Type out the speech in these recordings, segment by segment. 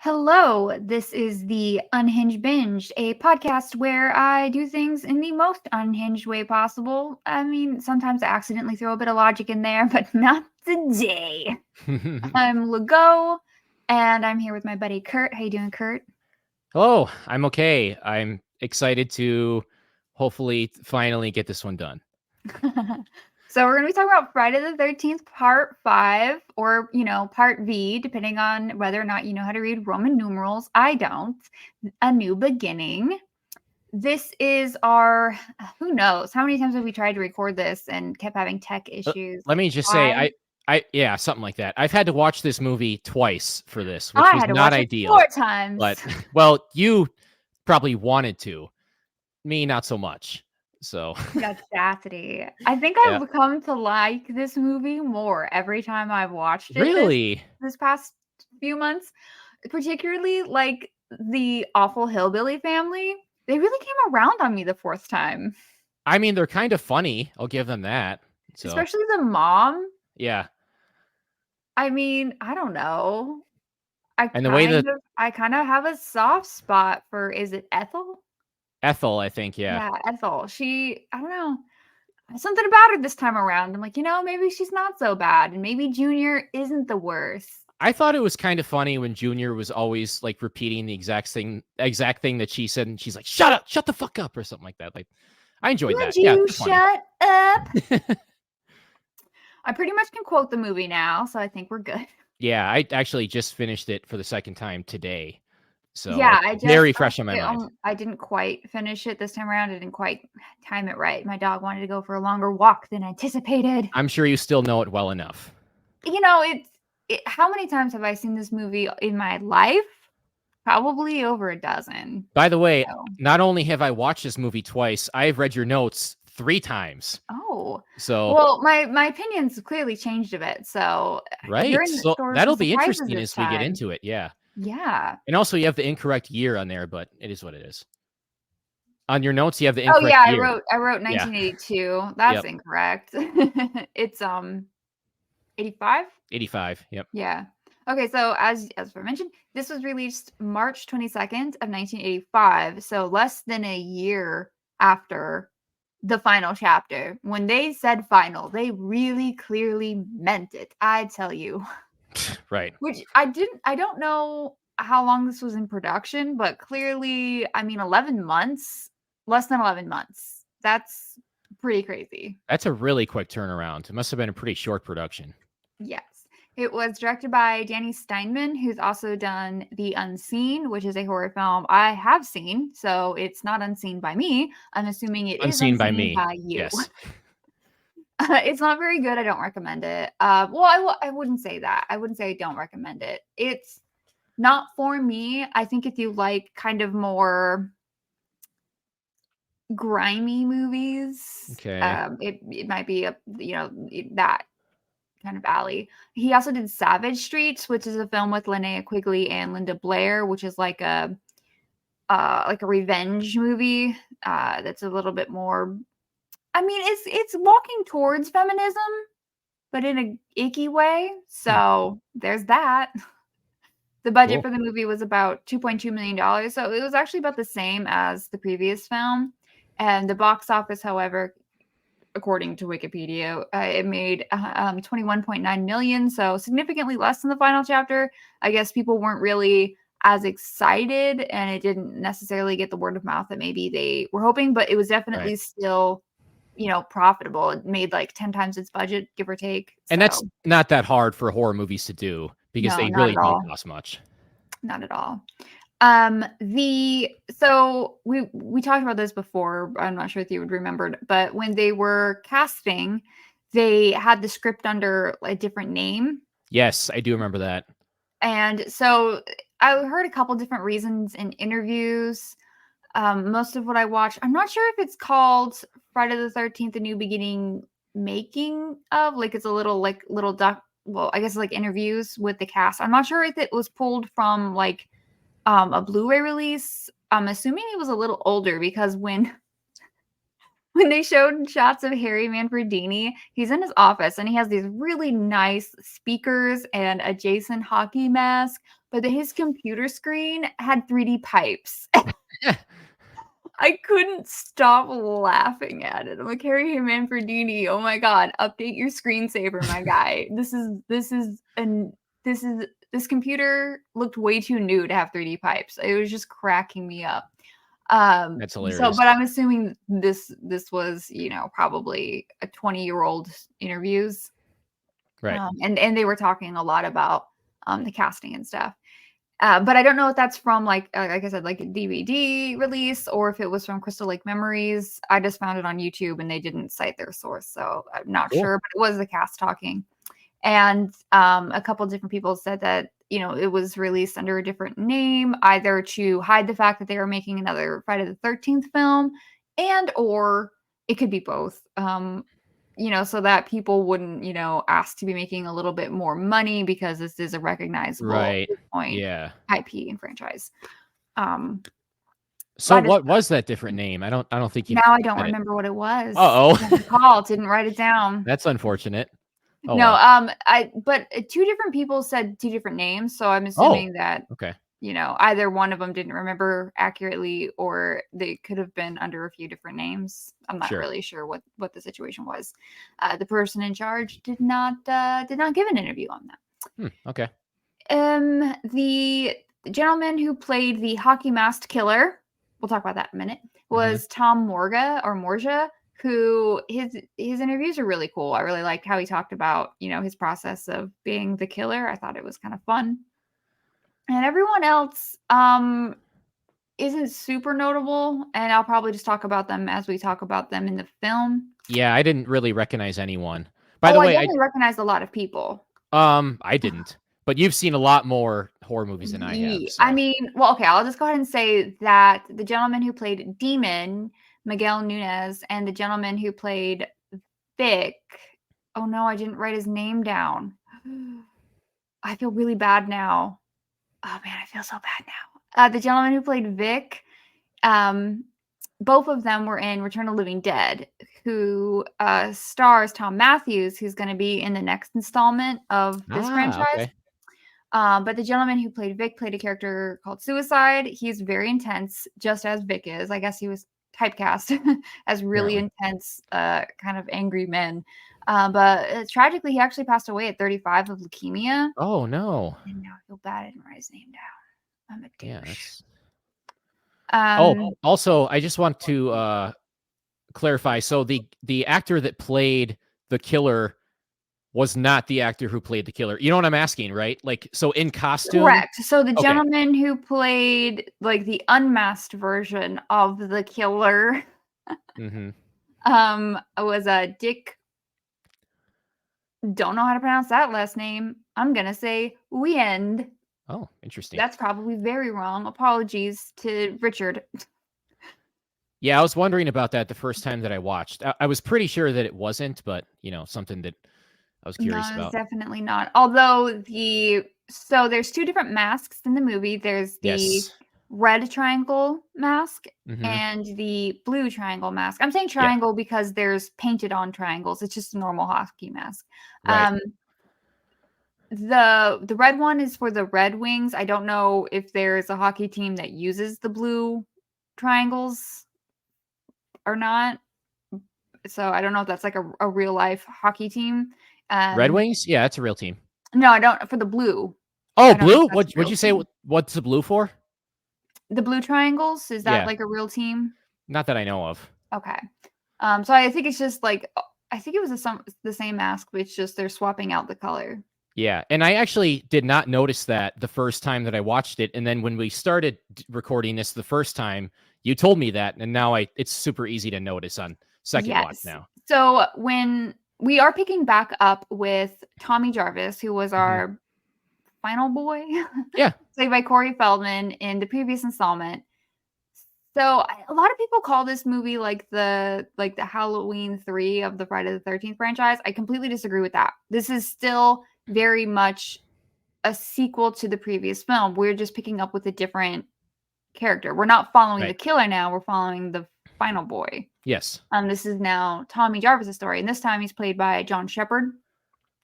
Hello, this is the Unhinged Binge, a podcast where I do things in the most unhinged way possible. I mean, sometimes I accidentally throw a bit of logic in there, but not today. I'm LeGault, and I'm here with my buddy Curt. How you doing, Curt? Hello, I'm okay. I'm excited to hopefully finally get this one done. So we're going to be talking about Friday the 13th, Part 5, or, Part V, depending on whether or not you know how to read Roman numerals. I don't. A New Beginning. This is our, who knows, how many times have we tried to record this and kept having tech issues? Let me just say, yeah, something like that. I've had to watch this movie twice for this, which I was had to not watch ideal. it 4 times. But, well, you probably wanted to. Me, not so much. So The audacity. I think I've come to like this movie more every time I've watched it. Really? This past few months, particularly like the awful hillbilly family. They really came around on me the 4th time. I mean, they're kind of funny. I'll give them that. So. Especially the mom. Yeah. I mean, I don't know. I kind of have a soft spot for, is it Ethel? Ethel, I think, yeah. Yeah, Ethel. I don't know. Something about her this time around. I'm like, maybe she's not so bad. And maybe Junior isn't the worst. I thought it was kind of funny when Junior was always like repeating the exact thing that she said, and she's like, "Shut up, shut the fuck up," or something like that. Like, I enjoyed that. Yeah, shut up. I pretty much can quote the movie now, so I think we're good. Yeah, I actually just finished it for the second time today. So yeah, very fresh on my mind. I didn't quite finish it this time around. I didn't quite time it right. My dog wanted to go for a longer walk than anticipated. I'm sure you still know it well enough. How many times have I seen this movie in my life? Probably over a dozen. By the way, not only have I watched this movie twice, I've read your notes 3 times. Oh, so well, my opinions clearly changed a bit. So right, so that'll be interesting as we get into it. Yeah. Yeah. And also, you have the incorrect year on there, but it is what it is. On your notes, you have the incorrect year. I wrote 1982. Yeah. That's incorrect. It's 85. 85. Yep. Yeah. Okay, so as I mentioned, this was released March 22nd of 1985, so less than a year after the final chapter. When they said final, they really clearly meant it. I tell you. Right. Which I don't know how long this was in production, but clearly, I mean, 11 months, less than 11 months. That's pretty crazy. That's a really quick turnaround. It must have been a pretty short production. Yes. It was directed by Danny Steinman, who's also done The Unseen, which is a horror film I have seen. So it's not unseen by me. I'm assuming it is unseen by me. By you. Yes. It's not very good. I don't recommend it. Well, I wouldn't say that. I wouldn't say I don't recommend it. It's not for me. I think if you like kind of more grimy movies, okay, it might be that kind of alley. He also did Savage Streets, which is a film with Linnea Quigley and Linda Blair, which is like a revenge movie that's a little bit more. I mean, it's walking towards feminism, but in a icky way. So there's that. The budget for the movie was about $2.2 million, so it was actually about the same as the previous film. And the box office, however, according to Wikipedia, it made $21.9 million, so significantly less than the final chapter. I guess people weren't really as excited, and it didn't necessarily get the word of mouth that maybe they were hoping, but it was definitely still, profitable. It made like 10 times its budget, give or take. And that's not that hard for horror movies to do because they really don't cost much. Not at all. So we talked about this before. I'm not sure if you would remember, but when they were casting, they had the script under a different name. Yes, I do remember that. And so I heard a couple different reasons in interviews. Most of what I watched, I'm not sure if it's called Friday the 13th, A New Beginning making of, like it's a little duck. Well, I guess like interviews with the cast. I'm not sure if it was pulled from like a Blu-ray release. I'm assuming it was a little older because when when they showed shots of Harry Manfredini, he's in his office and he has these really nice speakers and a Jason hockey mask, but his computer screen had 3D pipes. I couldn't stop laughing at it. I'm like, Harry Manfredini, oh my god, update your screensaver, my guy. This computer looked way too new to have 3D pipes. It was just cracking me up. That's hilarious. But I'm assuming this was, probably a 20-year-old interviews. Right. And they were talking a lot about the casting and stuff. But I don't know if that's from like I said, like a DVD release, or if it was from Crystal Lake Memories. I just found it on YouTube and they didn't cite their source, so I'm not sure. But it was the cast talking, and a couple different people said that it was released under a different name, either to hide the fact that they were making another Friday the 13th film, or it could be both. So that people wouldn't, ask to be making a little bit more money because this is a recognizable point IP and franchise. So what was that different name? I don't think you. Now I don't remember what it was. Didn't write it down. That's unfortunate. Oh, no, but two different people said two different names, so I'm assuming that either one of them didn't remember accurately, or they could have been under a few different names. I'm not really sure what the situation was. The person in charge did not give an interview on that. Okay. The gentleman who played the hockey masked killer, we'll talk about that in a minute, was Tom Morga, who his interviews are really cool. I really liked how he talked about, his process of being the killer. I thought it was kind of fun. And everyone else isn't super notable, and I'll probably just talk about them as we talk about them in the film. Yeah, I didn't really recognize anyone. By the way, I definitely recognized a lot of people. I didn't. But you've seen a lot more horror movies than I have. So. I mean, well, okay, I'll just go ahead and say that the gentleman who played Demon, Miguel Nunez, and the gentleman who played Vic, oh no, I didn't write his name down. I feel really bad now. Oh man, I feel so bad now. The gentleman who played Vic, both of them were in Return of the Living Dead, who stars Tom Matthews, who's going to be in the next installment of this franchise. Okay. But the gentleman who played Vic played a character called Suicide. He's very intense, just as Vic is. I guess he was typecast as really intense, kind of angry men. But tragically, he actually passed away at 35 of leukemia. Oh, no. And now I feel bad I didn't write his name down. I'm a douche. Also, I just want to clarify. So the actor that played the killer was not the actor who played the killer. You know what I'm asking, right? Like, so in costume? Correct. So the gentleman who played like the unmasked version of the killer was Dick. Don't know how to pronounce that last name. I'm going to say Wiend. Oh, interesting. That's probably very wrong. Apologies to Richard. Yeah, I was wondering about that the first time that I watched. I was pretty sure that it wasn't, but, something that I was curious about. No, definitely not. Although there's two different masks in the movie. There's the red triangle mask and the blue triangle mask. I'm saying triangle because there's painted on triangles. It's just a normal hockey mask. Right. The red one is for the Red Wings. I don't know if there's a hockey team that uses the blue triangles or not. So I don't know if that's like a real life hockey team. Red Wings? Yeah, that's a real team. No, I don't. For the blue. Oh, blue? What'd you say? What's the blue for? The blue triangles? Is that like a real team? Not that I know of. Okay. So I think it's just like, I think it was the same mask, but it's just they're swapping out the color. Yeah, and I actually did not notice that the first time that I watched it, and then when we started recording this the first time, you told me that, and now it's super easy to notice on second watch now. So when we are picking back up with Tommy Jarvis, who was our final boy, played by Corey Feldman in the previous installment. So a lot of people call this movie like the Halloween 3 of the Friday the 13th franchise. I completely disagree with that. This is still very much a sequel to the previous film. We're just picking up with a different character. We're not following the killer now. We're following the final boy. Yes. This is now Tommy Jarvis' story, and this time he's played by John Shepherd.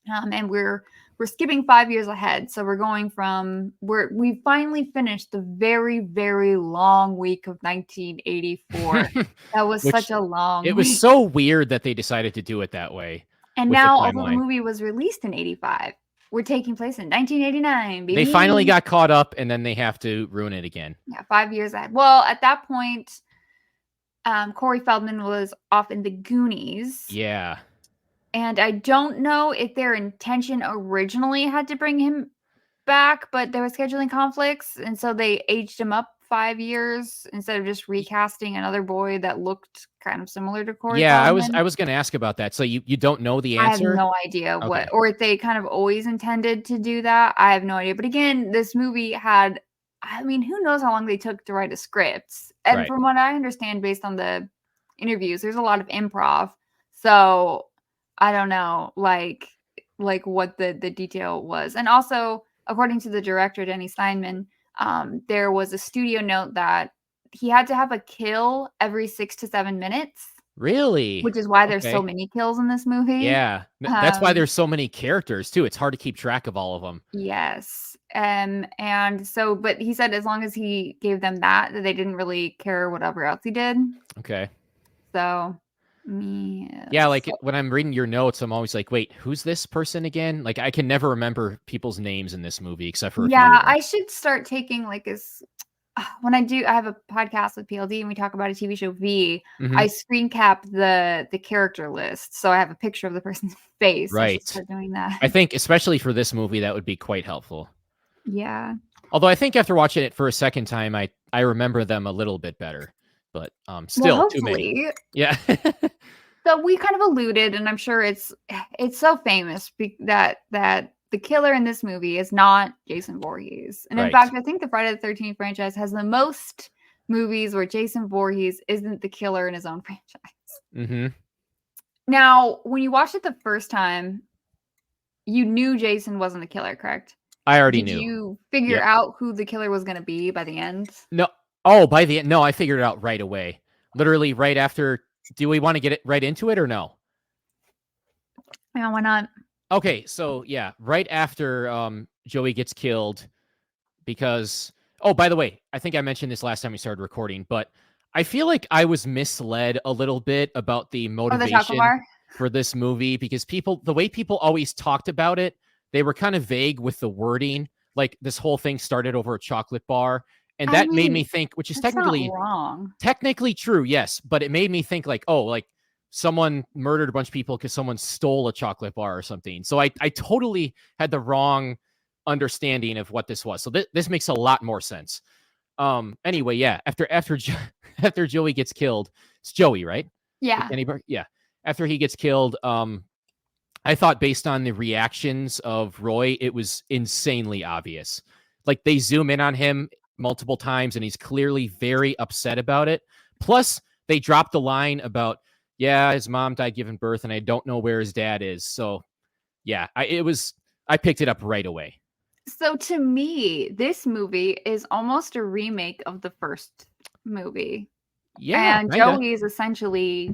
And we're skipping 5 years ahead, so we're going from we finally finished the very, very long week of 1984. That was such a long. It was so weird that they decided to do it that way. And now, although the movie was released in 85, we're taking place in 1989. Baby. They finally got caught up, and then they have to ruin it again. Yeah, 5 years ahead. Well, at that point, Corey Feldman was off in the Goonies. Yeah. And I don't know if their intention originally had to bring him back, but there were scheduling conflicts, and so they aged him up 5 years instead of just recasting another boy that looked kind of similar to Corey Feldman. I was going to ask about that. So you don't know the answer? I have no idea what, or if they kind of always intended to do that. I have no idea. But again, this movie had, I mean, who knows how long they took to write a script? And from what I understand, based on the interviews, there's a lot of improv. So I don't know, like what the detail was. And also, according to the director, Denny Steinman, there was a studio note that he had to have a kill every 6 to 7 minutes. Really? Which is why there's so many kills in this movie. Yeah. That's why there's so many characters, too. It's hard to keep track of all of them. Yes. And so, but he said as long as he gave them that they didn't really care whatever else he did. Okay. So... Yeah, like when I'm reading your notes, I'm always like, wait, who's this person again? Like I can never remember people's names in this movie except for I should start taking like this when I have a podcast with PLD and we talk about a TV show V. I screen cap the character list so I have a picture of the person's face. Right. I should start doing that. I think especially for this movie that would be quite helpful. Yeah. Although I think after watching it for a second time I remember them a little bit better. But still too many. Yeah. So we kind of alluded, and I'm sure it's so famous that the killer in this movie is not Jason Voorhees. And in fact, I think the Friday the 13th franchise has the most movies where Jason Voorhees isn't the killer in his own franchise. Now, when you watched it the first time, you knew Jason wasn't the killer, correct? I already knew. Did you figure out who the killer was going to be by the end? No. Oh, by the end. No, I figured it out right away. Literally right after. Do we want to get it right into it or no? Yeah, why not? Okay, so yeah, right after Joey gets killed because... Oh, by the way, I think I mentioned this last time we started recording, but I feel like I was misled a little bit about the motivation for this movie because the way people always talked about it, they were kind of vague with the wording. Like this whole thing started over a chocolate bar. And that made me think, which is technically true, yes. But it made me think like, oh, like someone murdered a bunch of people because someone stole a chocolate bar or something. So I totally had the wrong understanding of what this was. So this makes a lot more sense. Anyway, yeah. After Joey gets killed, it's Joey, right? Yeah. Yeah. After he gets killed, I thought based on the reactions of Roy, it was insanely obvious. Like they zoom in on him multiple times and he's clearly very upset about it. Plus they dropped the line about, yeah, his mom died giving birth and I don't know where his dad is. So yeah, I picked it up right away. So to me, this movie is almost a remake of the first movie. Yeah. And Joey is essentially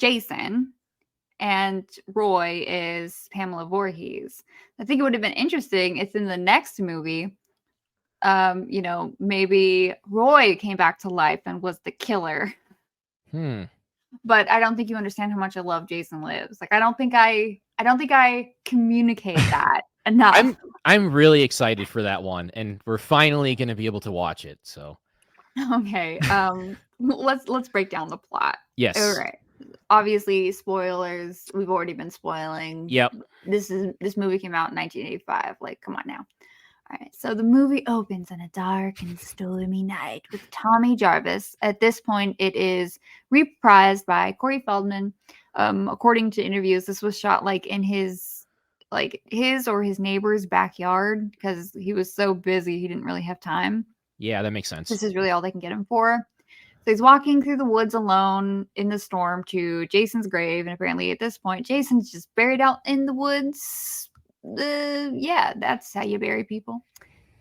Jason and Roy is Pamela Voorhees. I think it would have been interesting if in the next movie, maybe Roy came back to life and was the killer. But I don't think you understand how much I love Jason Lives. Like I don't think I communicate that enough. I'm really excited for that one, and we're finally going to be able to watch it. So okay, let's break down the plot. Yes. All right. Obviously, spoilers. We've already been spoiling. Yep. This movie came out in 1985. Like, come on now. All right, so the movie opens on a dark and stormy night with Tommy Jarvis. At this point, it is reprised by Corey Feldman. According to interviews, this was shot like in his or his neighbor's backyard because he was so busy he didn't really have time. Yeah, that makes sense. This is really all they can get him for. So he's walking through the woods alone in the storm to Jason's grave, and apparently at this point, Jason's just buried out in the woods. Yeah, that's how you bury people.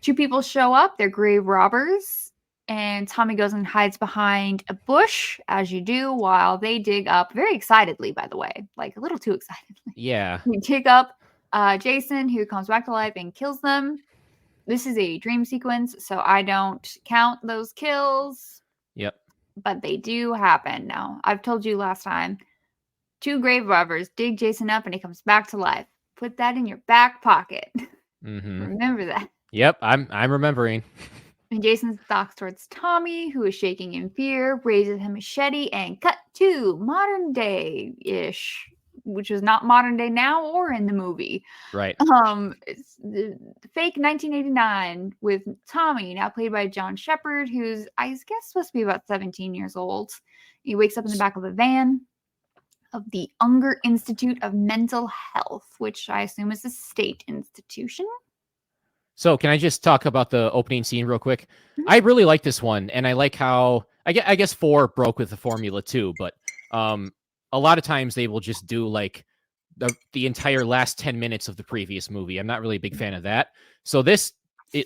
Two people show up. They're grave robbers, and Tommy goes and hides behind a bush, as you do, while they dig up, very excitedly, by the way, like a little too excitedly. Yeah. We dig up Jason, who comes back to life and kills them. This is a dream sequence, so I don't count those kills. Yep. But they do happen. Now, I've told you last time, 2 grave robbers dig Jason up and he comes back to life. Put that in your back pocket. Remember that. Yep, I'm remembering. And Jason stalks towards Tommy, who is shaking in fear, raises him a machete, and cut to modern day-ish, which is not modern day now or in the movie. Right. It's the fake 1989 with Tommy, now played by John Shepard, who's, I guess, supposed to be about 17 years old. He wakes up in the back of a van of the Unger Institute of Mental Health, which I assume is a state institution. So can I just talk about the opening scene real quick? I really like this one, and I like how I guess 4 broke with the formula too, but a lot of times they will just do like the entire last 10 minutes of the previous movie. I'm not really a big fan of that. So this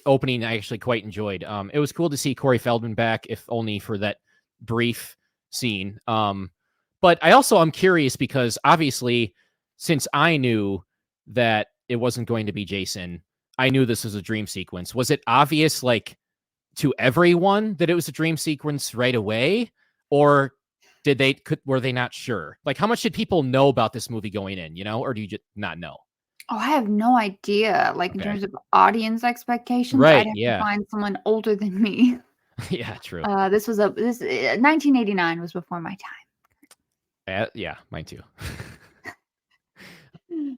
opening I actually quite enjoyed. It was cool to see Corey Feldman back, if only for that brief scene. But I'm curious because obviously, since I knew that it wasn't going to be Jason, I knew this was a dream sequence. Was it obvious, like, to everyone that it was a dream sequence right away, or were they not sure? Like, how much did people know about this movie going in? Or do you just not know? Oh, I have no idea. Like, in terms of audience expectations, right? I'd have to find someone older than me. Yeah, true. This 1989 was before my time. Yeah, mine too.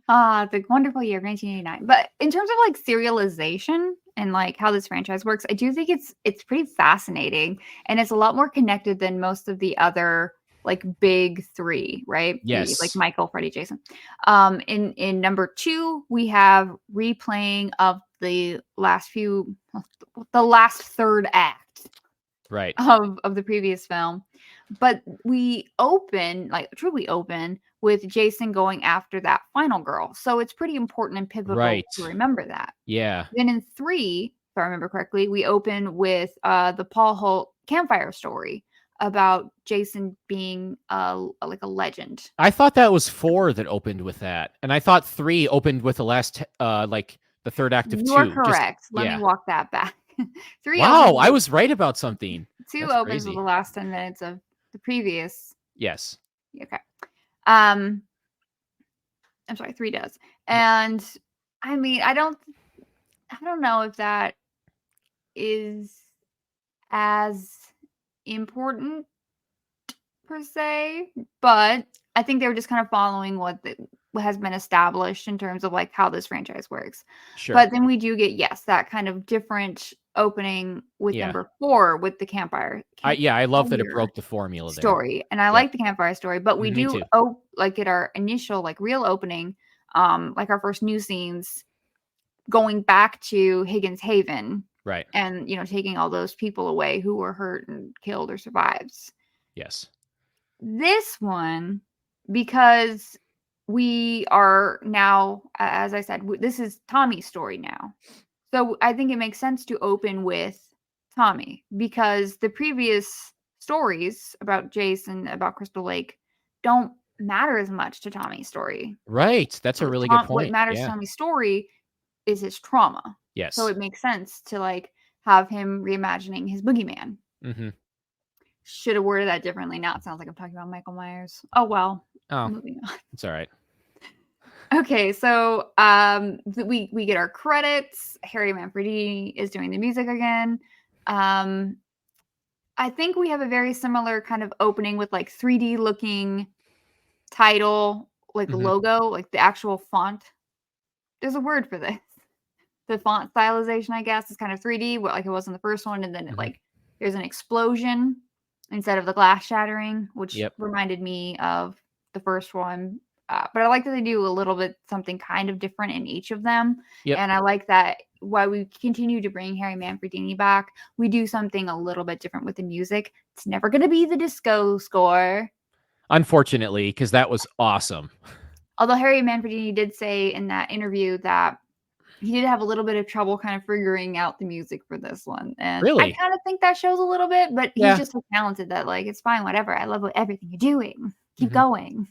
The wonderful year of 1989. But in terms of like serialization and like how this franchise works, I do think it's pretty fascinating, and it's a lot more connected than most of the other like big 3, right? Yes. Like Michael, Freddy, Jason. In number 2, we have replaying of the last third act, right, of the previous film. But we truly open with Jason going after that final girl. So it's pretty important and pivotal to remember that. Yeah. Then in 3, if I remember correctly, we open with the Paul Holt campfire story about Jason being like a legend. I thought that was 4 that opened with that. And I thought 3 opened with the last, like the third act of 2. You are correct. Let me walk that back. 3. Wow, I was right about something. 2 opens with the last 10 minutes of the previous. Yes. Okay. I'm sorry, 3 does. And I mean, I don't know if that is as important per se, but I think they were just kind of following what has been established in terms of like how this franchise works. Sure. But then we do get, that kind of different opening with number 4 with the campfire. I love that it broke the formula story, and I like the campfire story, but we do get our initial like real opening, like our first new scenes going back to Higgins Haven, right? And taking all those people away who were hurt and killed or survived. Yes. This one, because we are now, as I said, this is Tommy's story now. So I think it makes sense to open with Tommy, because the previous stories about Jason, about Crystal Lake, don't matter as much to Tommy's story. Right. That's a really good point. What matters to Tommy's story is his trauma. Yes. So it makes sense to like have him reimagining his boogeyman. Should have worded that differently. Now it sounds like I'm talking about Michael Myers. Oh, well. Oh, moving on. It's all right. Okay, so we get our credits. Harry Manfredini is doing the music again. I think we have a very similar kind of opening with like 3D looking title, like the logo, like the actual font. There's a word for this. The font stylization, I guess, is kind of 3D, like it was in the first one, and then it like there's an explosion instead of the glass shattering, which reminded me of the first one. But I like that they do a little bit something kind of different in each of them. And I like that while we continue to bring Harry Manfredini back, we do something a little bit different with the music. It's never going to be the disco score. Unfortunately, because that was awesome. Although Harry Manfredini did say in that interview that he did have a little bit of trouble kind of figuring out the music for this one. And I Really? kind of think that shows a little bit, but he's Yeah. just so talented that, like, it's fine, whatever. I love everything you're doing. Keep Mhm. going.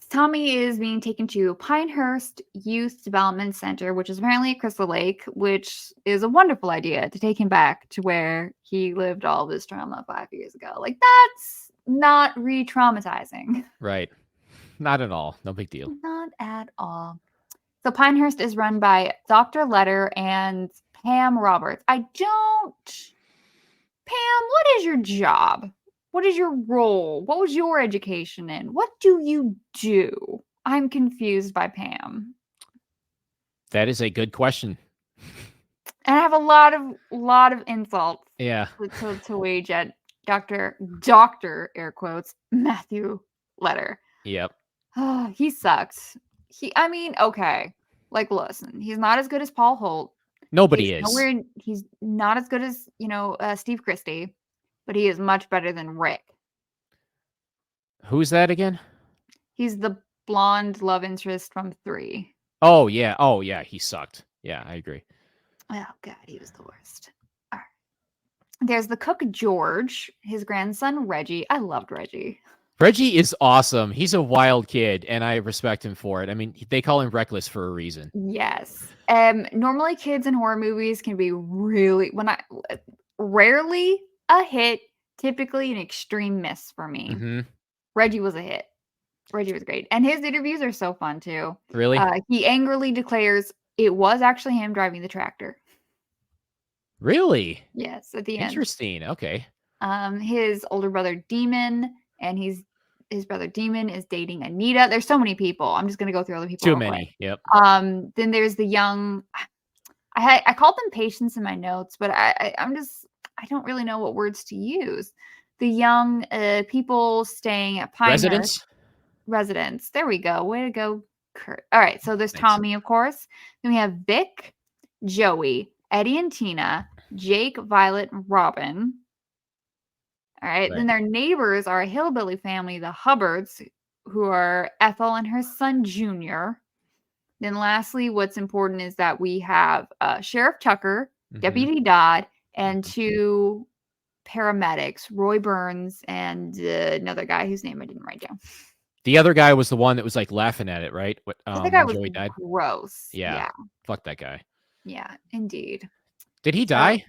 Tommy is being taken to Pinehurst Youth Development Center, which is apparently at Crystal Lake, which is a wonderful idea to take him back to where he lived all of his trauma 5 years ago. Like, that's not re-traumatizing. Right. Not at all. No big deal. Not at all. So Pinehurst is run by Dr. Letter and Pam Roberts. Pam, what is your job? What is your role? What was your education in? What do you do? I'm confused by Pam. That is a good question. And I have a lot of insults. Yeah. To wage at Dr. air quotes Matthew Letter. Yep. Oh, he sucks. Okay. Like, listen, he's not as good as Paul Holt. Nobody is. He's not as good as, Steve Christie, but he is much better than Rick. Who's that again? He's the blonde love interest from 3. Oh, yeah. Oh, yeah. He sucked. Yeah, I agree. Oh, God, he was the worst. All right. There's the cook, George, his grandson, Reggie. I loved Reggie. Reggie is awesome. He's a wild kid, and I respect him for it. I mean, they call him Reckless for a reason. Yes. Normally kids in horror movies can be rarely a hit, typically an extreme miss for me. Mm-hmm. Reggie was a hit. Reggie was great. And his interviews are so fun too. Really? He angrily declares it was actually him driving the tractor. Really? Yes, at the end. Interesting. Okay. His older brother Demon, and his brother Demon is dating Anita. There's so many people. I'm just gonna go through all the people. Too many. Yep. Then there's the young. I called them patients in my notes, but I don't really know what words to use. The young people staying at Pinehurst. Residents. There we go. Way to go, Curt. All right. So there's Thanks. Tommy, of course. Then we have Vic, Joey, Eddie and Tina, Jake, Violet, and Robin. All right. Then their neighbors are a hillbilly family, the Hubbards, who are Ethel and her son, Junior. Then lastly, what's important is that we have Sheriff Tucker, Deputy Dodd, and 2 paramedics, Roy Burns and another guy whose name I didn't write down. The other guy was the one that was like laughing at it, right? That guy was Joey died. Gross. Yeah. Fuck that guy. Yeah, indeed. Did he die?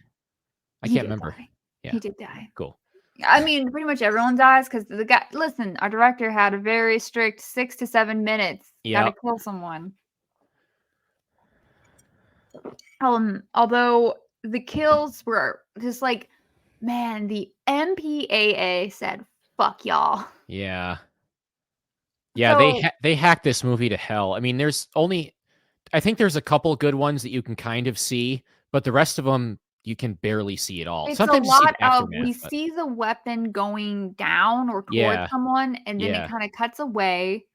I can't remember. Yeah. He did die. Cool. I mean, pretty much everyone dies because the guy. Listen, our director had a very strict 6 to 7 minutes. Yeah. Gotta kill someone. Although the kills were just like, man, the MPAA said, "Fuck y'all." Yeah. Yeah, so, they hacked this movie to hell. I mean, I think there's a couple good ones that you can kind of see, but the rest of them you can barely see at all. It's sometimes a lot of we see the weapon going down or towards someone, and then it kind of cuts away,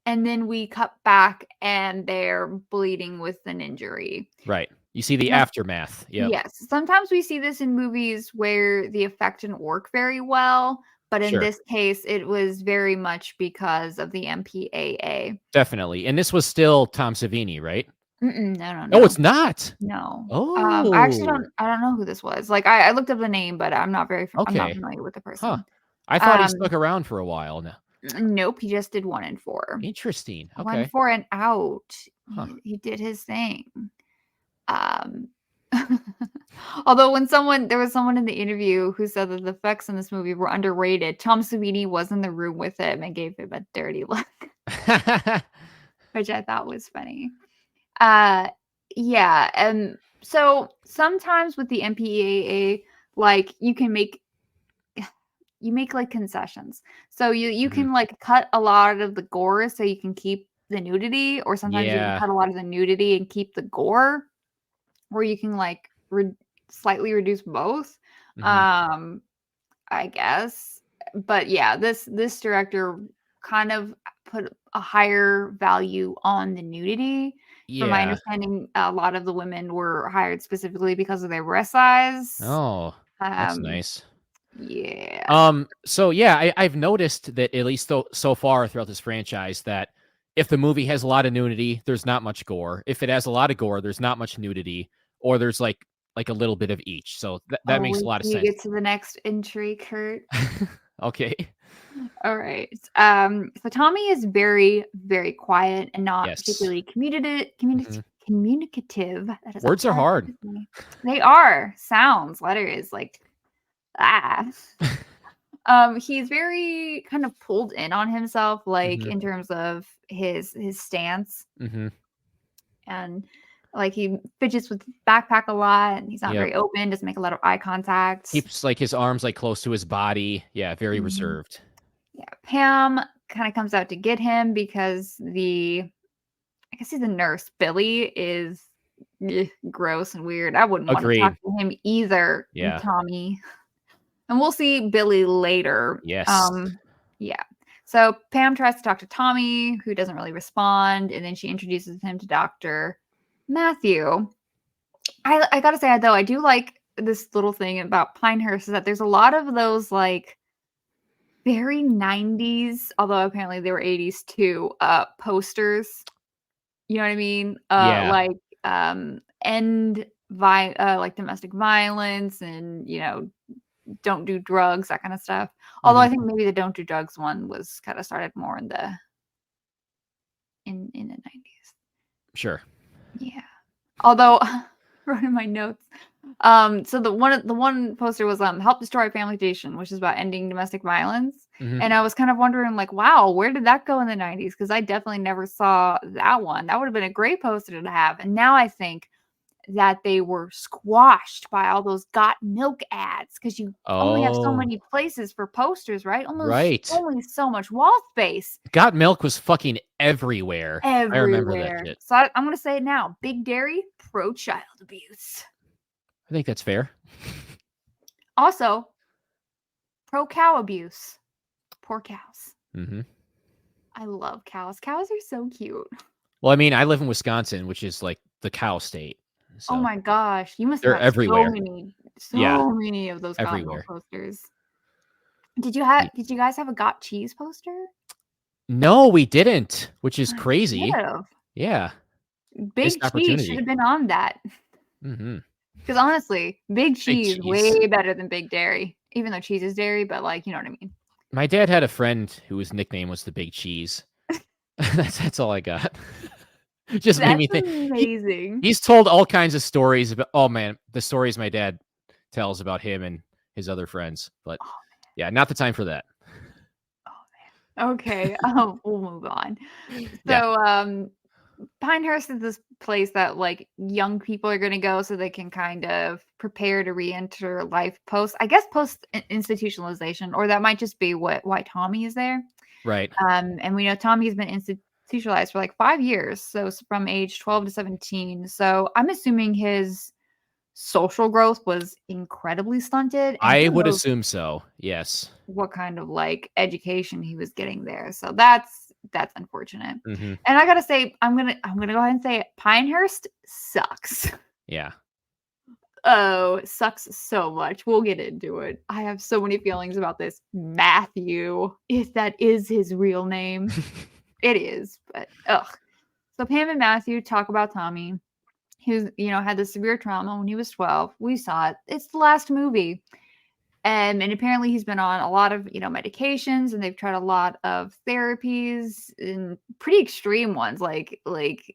and then we cut back, and they're bleeding with an injury. Right. You see the aftermath. Yep. Yes. Sometimes we see this in movies where the effect didn't work very well. But in this case, it was very much because of the MPAA. Definitely. And this was still Tom Savini, right? No. Oh, it's not? No. Oh. I don't know who this was. Like, I looked up the name, but I'm not I'm not familiar with the person. Huh. I thought he stuck around for a while now. Nope. He just did 1 and 4. Interesting. Okay. 1, 4 and out. Huh. He did his thing. Although there was someone in the interview who said that the effects in this movie were underrated. Tom Savini was in the room with him and gave him a dirty look, which I thought was funny. Yeah. And so sometimes with the MPAA, like you make like concessions. So you can like cut a lot of the gore so you can keep the nudity, or sometimes you can cut a lot of the nudity and keep the gore, where you can like slightly reduce both. I guess. But yeah, this director kind of put a higher value on the nudity. From my understanding, a lot of the women were hired specifically because of their breast size. Oh, that's nice. Yeah. So yeah, I've noticed that at least so far throughout this franchise that if the movie has a lot of nudity, there's not much gore. If it has a lot of gore, there's not much nudity, or there's like a little bit of each. So that makes a lot of You sense. get to the next entry, Curt. Okay. All right. So Tommy is very, very quiet and not particularly communicative. That is words are hard. They are sounds, letters, like he's very kind of pulled in on himself, like in terms of his stance, and like he fidgets with his backpack a lot, and he's not very open, doesn't make a lot of eye contact. Keeps like his arms like close to his body. Yeah, very reserved. Yeah, Pam kind of comes out to get him because I guess he's a nurse. Billy is gross and weird. I wouldn't want to talk to him either. Yeah, Tommy. And we'll see Billy later. Yes. Yeah. So Pam tries to talk to Tommy, who doesn't really respond, and then she introduces him to Dr. Matthew. I gotta say, though, I do like this little thing about Pinehurst is that there's a lot of those like very 90s, although apparently they were 80s too, posters. You know what I mean? Like end like domestic violence and, you know, don't do drugs, that kind of stuff. Although I think maybe the don't do drugs one was kind of started more in the 90s. Sure. Yeah. Although wrote in my notes. So the one poster was help destroy family tradition, which is about ending domestic violence. And I was kind of wondering, like, wow, where did that go in the 90s? Because I definitely never saw that one. That would have been a great poster to have. And now I think that they were squashed by all those Got Milk ads because you only have so many places for posters, right? Only so much wall space. Got Milk was fucking everywhere. I remember that shit. So I'm going to say it now. Big Dairy, pro-child abuse. I think that's fair. Also, pro-cow abuse. Poor cows. I love cows. Cows are so cute. Well, I mean, I live in Wisconsin, which is like the cow state. So oh my gosh, you must have everywhere. So many of those everywhere posters. Did you guys have a Got Cheese poster? No, we didn't, which is crazy. Yeah. Big Cheese should have been on that. Because honestly, Big Cheese way better than Big Dairy, even though cheese is dairy, but like, you know what I mean. My dad had a friend whose nickname was the Big Cheese. That's all I got. Just made me think. Amazing. He's told all kinds of stories about. Oh man, the stories my dad tells about him and his other friends. But yeah, not the time for that. Oh man. Okay. We'll move on. So, Pinehurst is this place that like young people are going to go so they can kind of prepare to re-enter life post institutionalization, or that might just be why Tommy is there. Right. And we know Tommy has been institutionalized for like 5 years. So from age 12 to 17. So I'm assuming his social growth was incredibly stunted. I would assume so. Yes. What kind of like education he was getting there. So that's unfortunate. And I gotta say, I'm gonna go ahead and say it. Pinehurst sucks. Yeah. Oh, it sucks so much. We'll get into it. I have so many feelings about this Matthew, if that is his real name. It is, but ugh. So Pam and Matthew talk about Tommy, who's had this severe trauma when he was 12. We saw it. It's the last movie. And apparently he's been on a lot of, medications, and they've tried a lot of therapies and pretty extreme ones. Like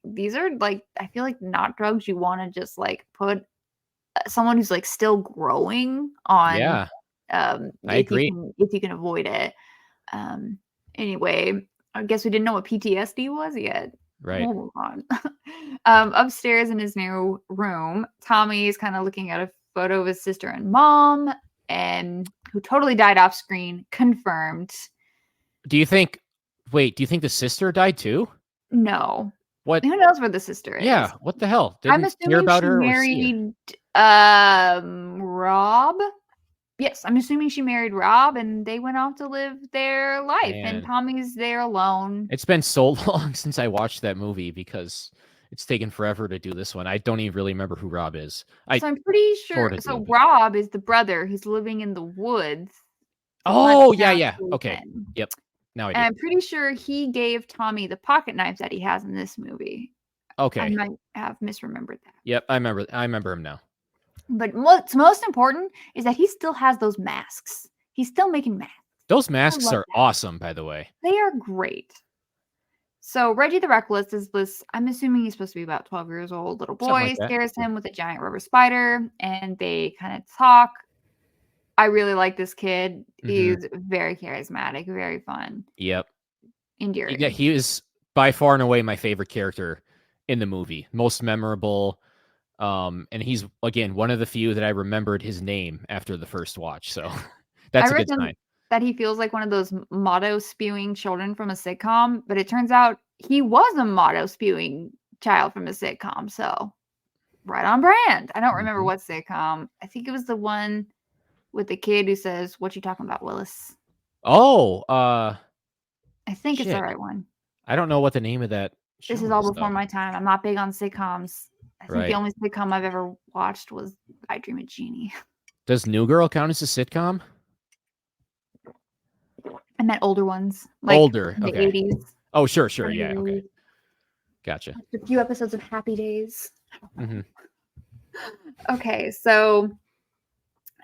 these are like, I feel like not drugs you want to just like put someone who's like still growing on. Yeah. I agree. If you can avoid it. Anyway, I guess we didn't know what PTSD was yet. Right. We'll move on. Upstairs in his new room, Tommy is kind of looking at a photo of his sister and mom, and who totally died off screen. Confirmed. Do you think the sister died too? No. What? Who knows where the sister is? Yeah. What the hell? I'm assuming she married Rob. Yes, I'm assuming she married Rob, and they went off to live their life. Man. And Tommy's there alone. It's been so long since I watched that movie because it's taken forever to do this one. I don't even really remember who Rob is. So I'm pretty sure. So Rob is the brother who's living in the woods. Oh, yeah. Okay. Yep. Now I And do. I'm pretty sure he gave Tommy the pocket knife that he has in this movie. I Okay. might have misremembered that. Yep, I remember him now. But what's most important is that he still has those masks. He's still making masks. Those I masks love are that. awesome, by the way. They are great. So Reggie the Reckless is this, I'm assuming he's supposed to be about 12 years old, little Something boy, like that. scares him with a giant rubber spider, and they kind of talk. I really like this kid. Mhm. He's very charismatic, very fun, Yep. Yeah, endearing. he is by far and away my favorite character in the movie. Most memorable. And he's, again, one of the few that I remembered his name after the first watch, so I that's a read good sign. that he feels like one of those motto spewing children from a sitcom, but it turns out he was a motto spewing child from a sitcom. So right on brand. I don't remember Mhm. what sitcom. I think it was the one with the kid who says, "What you talking about, Willis?" Oh, I think it's the shit. right one. I don't know what the name of that This show is all is, before though. my time. I'm not big on sitcoms. I think the Right. only sitcom I've ever watched was I Dream of Jeannie. Does New Girl count as a sitcom? I meant older ones, like Older, in the okay. 80s. Oh, sure, yeah, okay. Gotcha. A few episodes of Happy Days. Mhm. Okay, so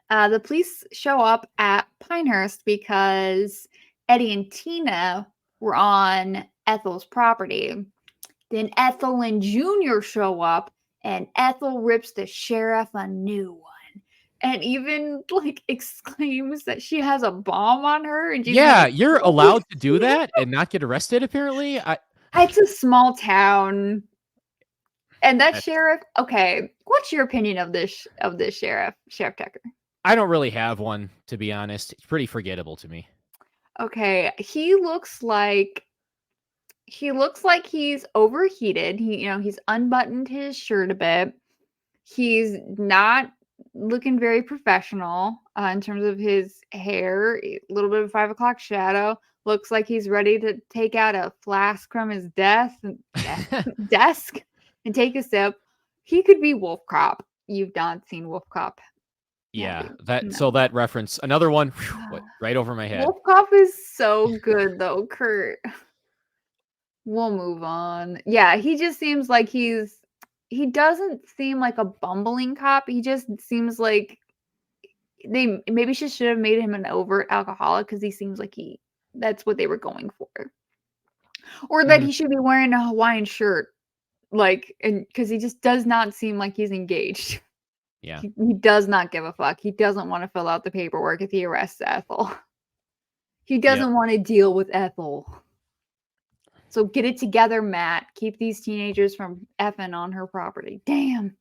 the police show up at Pinehurst because Eddie and Tina were on Ethel's property. Then Ethel and Junior show up, and Ethel rips the sheriff a new one. And even like exclaims that she has a bomb on her, and she's Yeah, gonna you're kill this allowed to do kid. that and not get arrested, apparently? It's a small town, and that That's sheriff. Okay, what's your opinion of this sheriff, Sheriff Tucker? I don't really have one, to be honest. It's pretty forgettable to me. Okay, he looks like he's overheated. He's unbuttoned his shirt a bit. He's not looking very professional in terms of his hair. A little bit of 5 o'clock shadow. Looks like he's ready to take out a flask from his desk and take a sip. He could be Wolf Cop. You've not seen Wolf Cop, have Yeah, you? so No. that reference, another one, whew, went right over my head. Wolf Cop is so good though, Kurt. We'll move on. Yeah, he just seems like he doesn't seem like a bumbling cop. He just seems like they maybe should have made him an overt alcoholic because he seems like that's what they were going for. Or that Mhm. he should be wearing a Hawaiian shirt, like, and because he just does not seem like he's engaged. Yeah. He does not give a fuck. He doesn't want to fill out the paperwork if he arrests Ethel. He Yep. doesn't want to deal with Ethel. So get it together, Matt. Keep these teenagers from effing on her property. Damn.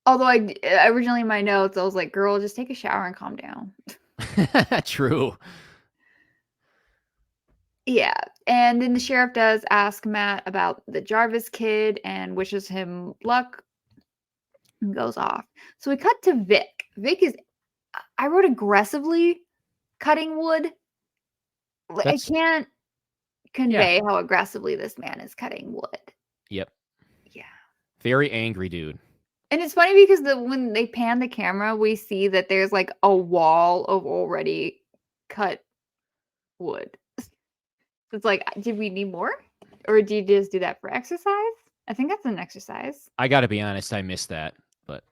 Although originally in my notes, I was like, girl, just take a shower and calm down. True. Yeah. And then the sheriff does ask Matt about the Jarvis kid and wishes him luck and goes off. So we cut to Vic. Vic is, I wrote aggressively cutting wood. I That's can't yeah. convey how aggressively this man is cutting wood. Yep. Yeah. Very angry dude. And it's funny because when they pan the camera, we see that there's like a wall of already cut wood. It's like, did we need more? Or do you just do that for exercise? I think that's an exercise. I gotta be honest, I missed that, but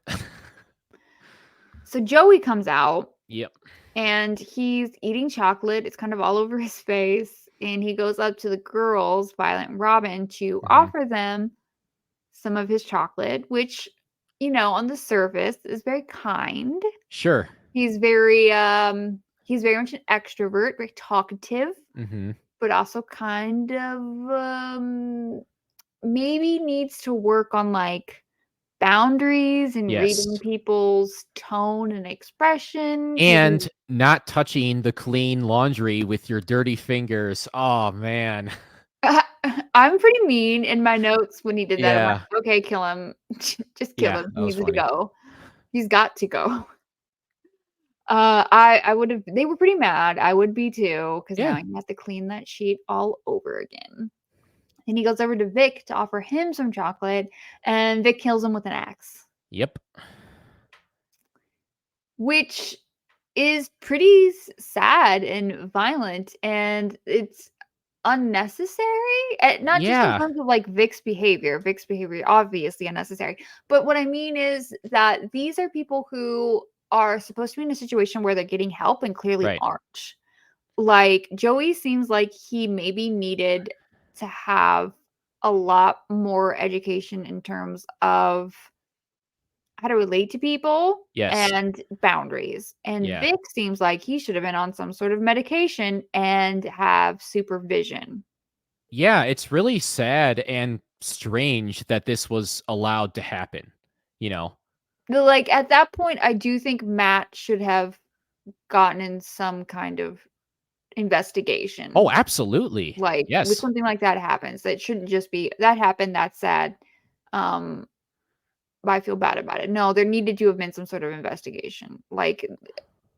So Joey comes out yep. and he's eating chocolate. It's kind of all over his face. And he goes up to the girls, Violet and Robin, to Mhm. offer them some of his chocolate, which, on the surface is very kind. Sure. He's very much an extrovert, very talkative, Mhm. but also kind of maybe needs to work on like boundaries and reading Yes. people's tone and expression because And not touching the clean laundry with your dirty fingers. Oh, man. I'm pretty mean in my notes when he did that. I'm like, Yeah. okay, kill him. Just kill Yeah, him. that He was needs to funny. go. He's got to go. I would have. They were pretty mad. I would be too, because now Yeah. he has to clean that sheet all over again. And he goes over to Vic to offer him some chocolate, and Vic kills him with an axe. Yep. Which is pretty sad and violent, and it's unnecessary. Not just in Yeah, terms of like Vic's behavior. Vic's behavior obviously unnecessary. But what I mean is that these are people who are supposed to be in a situation where they're getting help and clearly right. aren't. Like Joey seems like he maybe needed to have a lot more education in terms of how to relate to people Yes. and boundaries. And Yeah. Vic seems like he should have been on some sort of medication and have supervision. Yeah, it's really sad and strange that this was allowed to happen, you know? But, like, at that point, I do think Matt should have gotten in some kind of Oh, investigation. absolutely. Like, with Yes. something like that happens, that shouldn't just be, "That happened, that's sad, um, but I feel bad about it." No, there needed to have been some sort of investigation, like,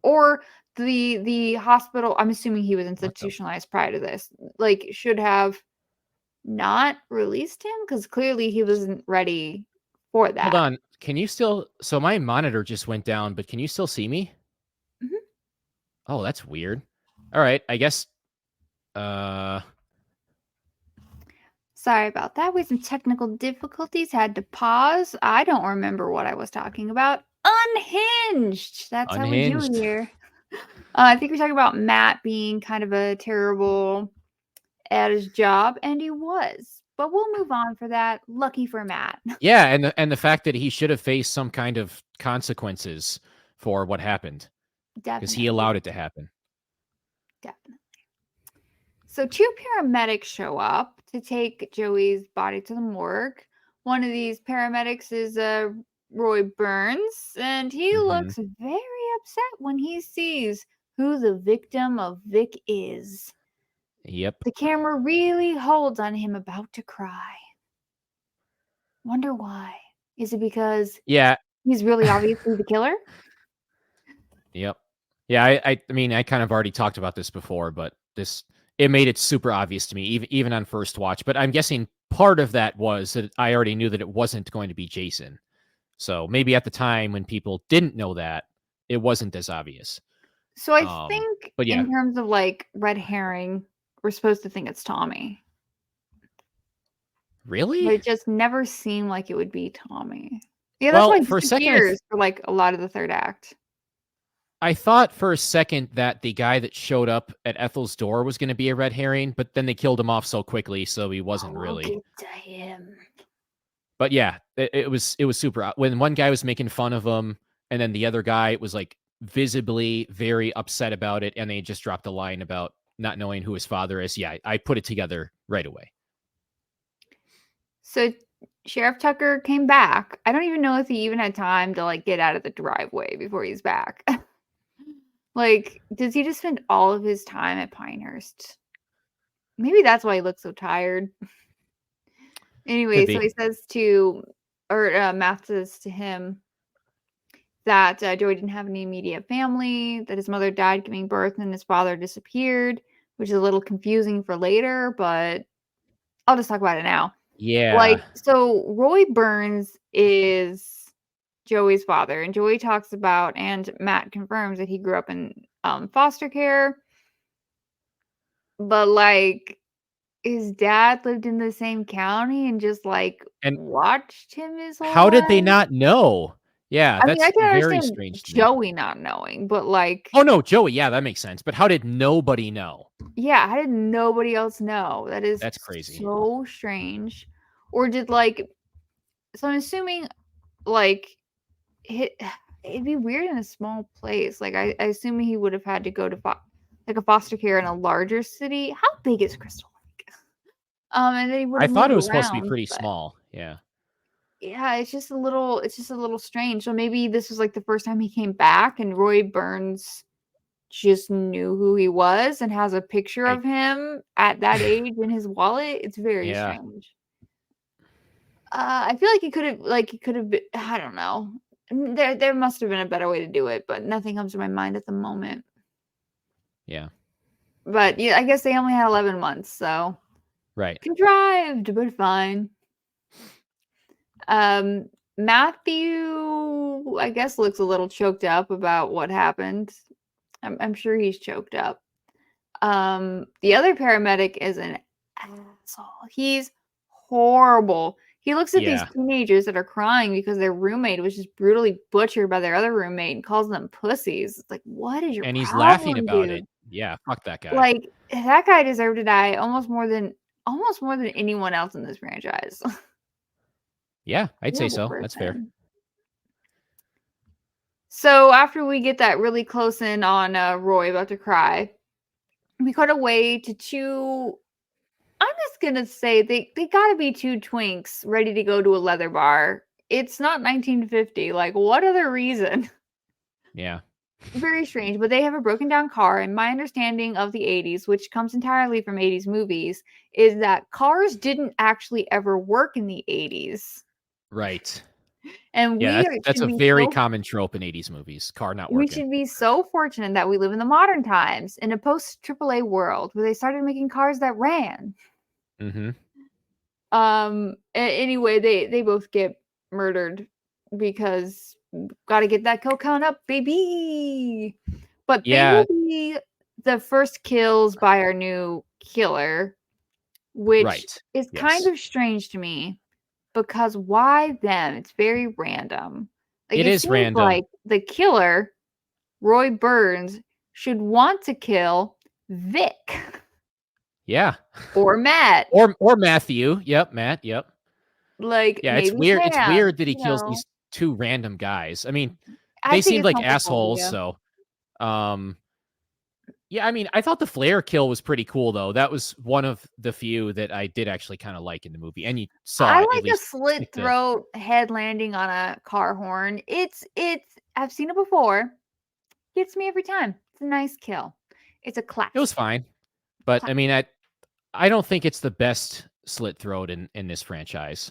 or the hospital, I'm assuming he was What the institutionalized prior to this, like, should have not released him because clearly he wasn't ready for Hold that. on. Can you still so my monitor just went down, but can you still see me? Mhm. Oh, that's weird. All right, I guess uh Sorry about that. We had some technical difficulties, had to pause. I don't remember what I was talking about. Unhinged! That's how we do it unhinged. here. I think we're talking about Matt being kind of a terrible at his job, and he was. But we'll move on for that. Lucky for Matt. Yeah, and the fact that he should have faced some kind of consequences for what happened because he Definitely. allowed it to happen. Definitely. So two paramedics show up to take Joey's body to the morgue. One of these paramedics is Roy Burns, and he Mhm. looks very upset when he sees who the victim of Vic is. Yep. The camera really holds on him about to cry. Wonder why? Is it because Yeah. he's really obviously the killer? Yep. Yeah, I mean, I kind of already talked about this before, but this it made it super obvious to me, even on first watch. But I'm guessing part of that was that I already knew that it wasn't going to be Jason. So maybe at the time when people didn't know that, it wasn't as obvious. So I Um, think but yeah, in terms of like red herring, we're supposed to think it's Tommy. But really? it just never seemed like it would be Tommy. Yeah, that's why Well, he for a second, disappears for, like, a lot of the 3rd act. I thought for a second that the guy that showed up at Ethel's door was going to be a red herring, but then they killed him off so quickly, so he Oh, wasn't we'll really. get to him. But yeah, it was super when one guy was making fun of him, and then the other guy was like visibly very upset about it, and they just dropped a line about not knowing who his father is. Yeah, I put it together right away. So, Sheriff Tucker came back. I don't even know if he even had time to, like, get out of the driveway before he's back. Like, does he just spend all of his time at Pinehurst? Maybe that's why he looks so tired. Could Anyway, so be. he says to or, Matt says to him that, Joey didn't have any immediate family, that his mother died giving birth, and his father disappeared, which is a little confusing for later, but I'll just talk about it now. Yeah, Like, so Roy Burns is Joey's father, and Joey talks about and Matt confirms that he grew up in, foster care, but, like, his dad lived in the same county and just, like, and watched him his whole how did they life. not know? Yeah, I mean, I that's can very understand strange to me. Joey not knowing, but, like, Oh no, Joey. Yeah, that makes sense. But how did nobody know? yeah, how did nobody else know? That is That's crazy. so strange. Or did, like, so I'm assuming, like, it it'd be weird in a small place. Like, I assume he would have had to go to like a foster care in a larger city. How big is Crystal Lake? And then he would I have thought moved it was supposed to be around, pretty but small. Yeah. yeah, it's just a little strange. So maybe this was like the first time he came back, and Roy Burns just knew who he was and has a picture I of him at that age in his wallet. It's very yeah. strange. I feel like he could have been, I don't know. There must have been a better way to do it, but nothing comes to my mind at the moment. Yeah. But yeah, I guess they only had 11 months, so Right. contrived, but fine. Matthew, I guess, looks a little choked up about what happened. I'm sure he's choked up. The other paramedic is an asshole. He's horrible. He looks at these teenagers that are crying because their roommate was just brutally butchered by their other roommate and calls them pussies. It's like, what is your And he's problem, laughing about dude? it. Yeah, fuck that guy. Like, that guy deserved to die almost more than anyone else in this franchise. Yeah, I'd say Horrible so. That's fair. person. So after we get that really close in on Roy about to cry, we cut away to two. I'm just gonna say they gotta be two twinks ready to go to a leather bar. It's not 1950. Like, what other reason? Yeah. Very strange, but they have a broken down car. And my understanding of the 80s, which comes entirely from 80s movies, is that cars didn't actually ever work in the 80s. Right. And yeah, that's a very so common trope in 80s movies. Car not we working. should be so fortunate that we live in the modern times in a post AAA world where they started making cars that ran. Mm-hmm. Anyway, they both get murdered because gotta get that kill count up, baby. But they will be the first kills by our new killer, which is kind of strange to me because why them? It's very random. Like, it is random. Like the killer, Roy Burns, should want to kill Vic. Yeah. Or Matt. Or Matthew. Yep, Matt. Yep. Like, yeah, it's weird. It's weird that he kills these two random guys. I mean, they seemed like assholes. So, yeah, I mean, I thought the flare kill was pretty cool, though. That was one of the few that I did actually kind of like in the movie. And you saw I it, like a slit throat head landing on a car horn. It's I've seen it before. Gets me every time. It's a nice kill. It's a classic. It was fine. But I mean, I don't think it's the best slit throat in this franchise.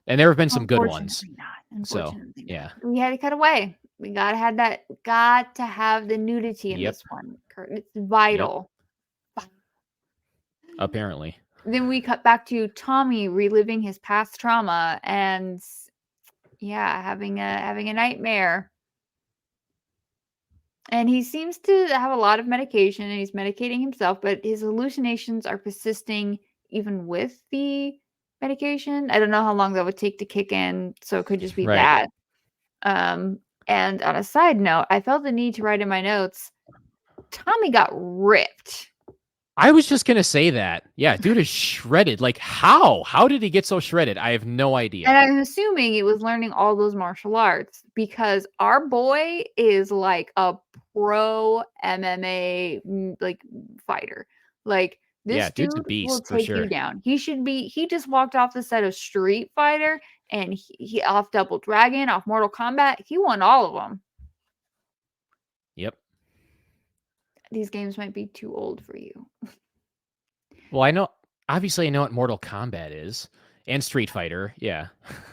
And there have been some good ones. Unfortunately not. We had to cut away. We got to have the nudity in this one, Curt. It's vital. Apparently. Then we cut back to Tommy reliving his past trauma and having a nightmare. And he seems to have a lot of medication and he's medicating himself, but his hallucinations are persisting even with the medication. I don't know how long that would take to kick in, so it could just be that. And on a side note, I felt the need to write in my notes, Tommy got ripped. I was just gonna say that. Yeah, dude is shredded. Like, how? How did he get so shredded? I have no idea. And I'm assuming it was learning all those martial arts because our boy is like a pro MMA like fighter. Like, this dude's a beast, will take you down. He just walked off the set of Street Fighter and he off Double Dragon, off Mortal Kombat. He won all of them. Yep. These games might be too old for you. Well, obviously I know what Mortal Kombat is and Street Fighter. Yeah.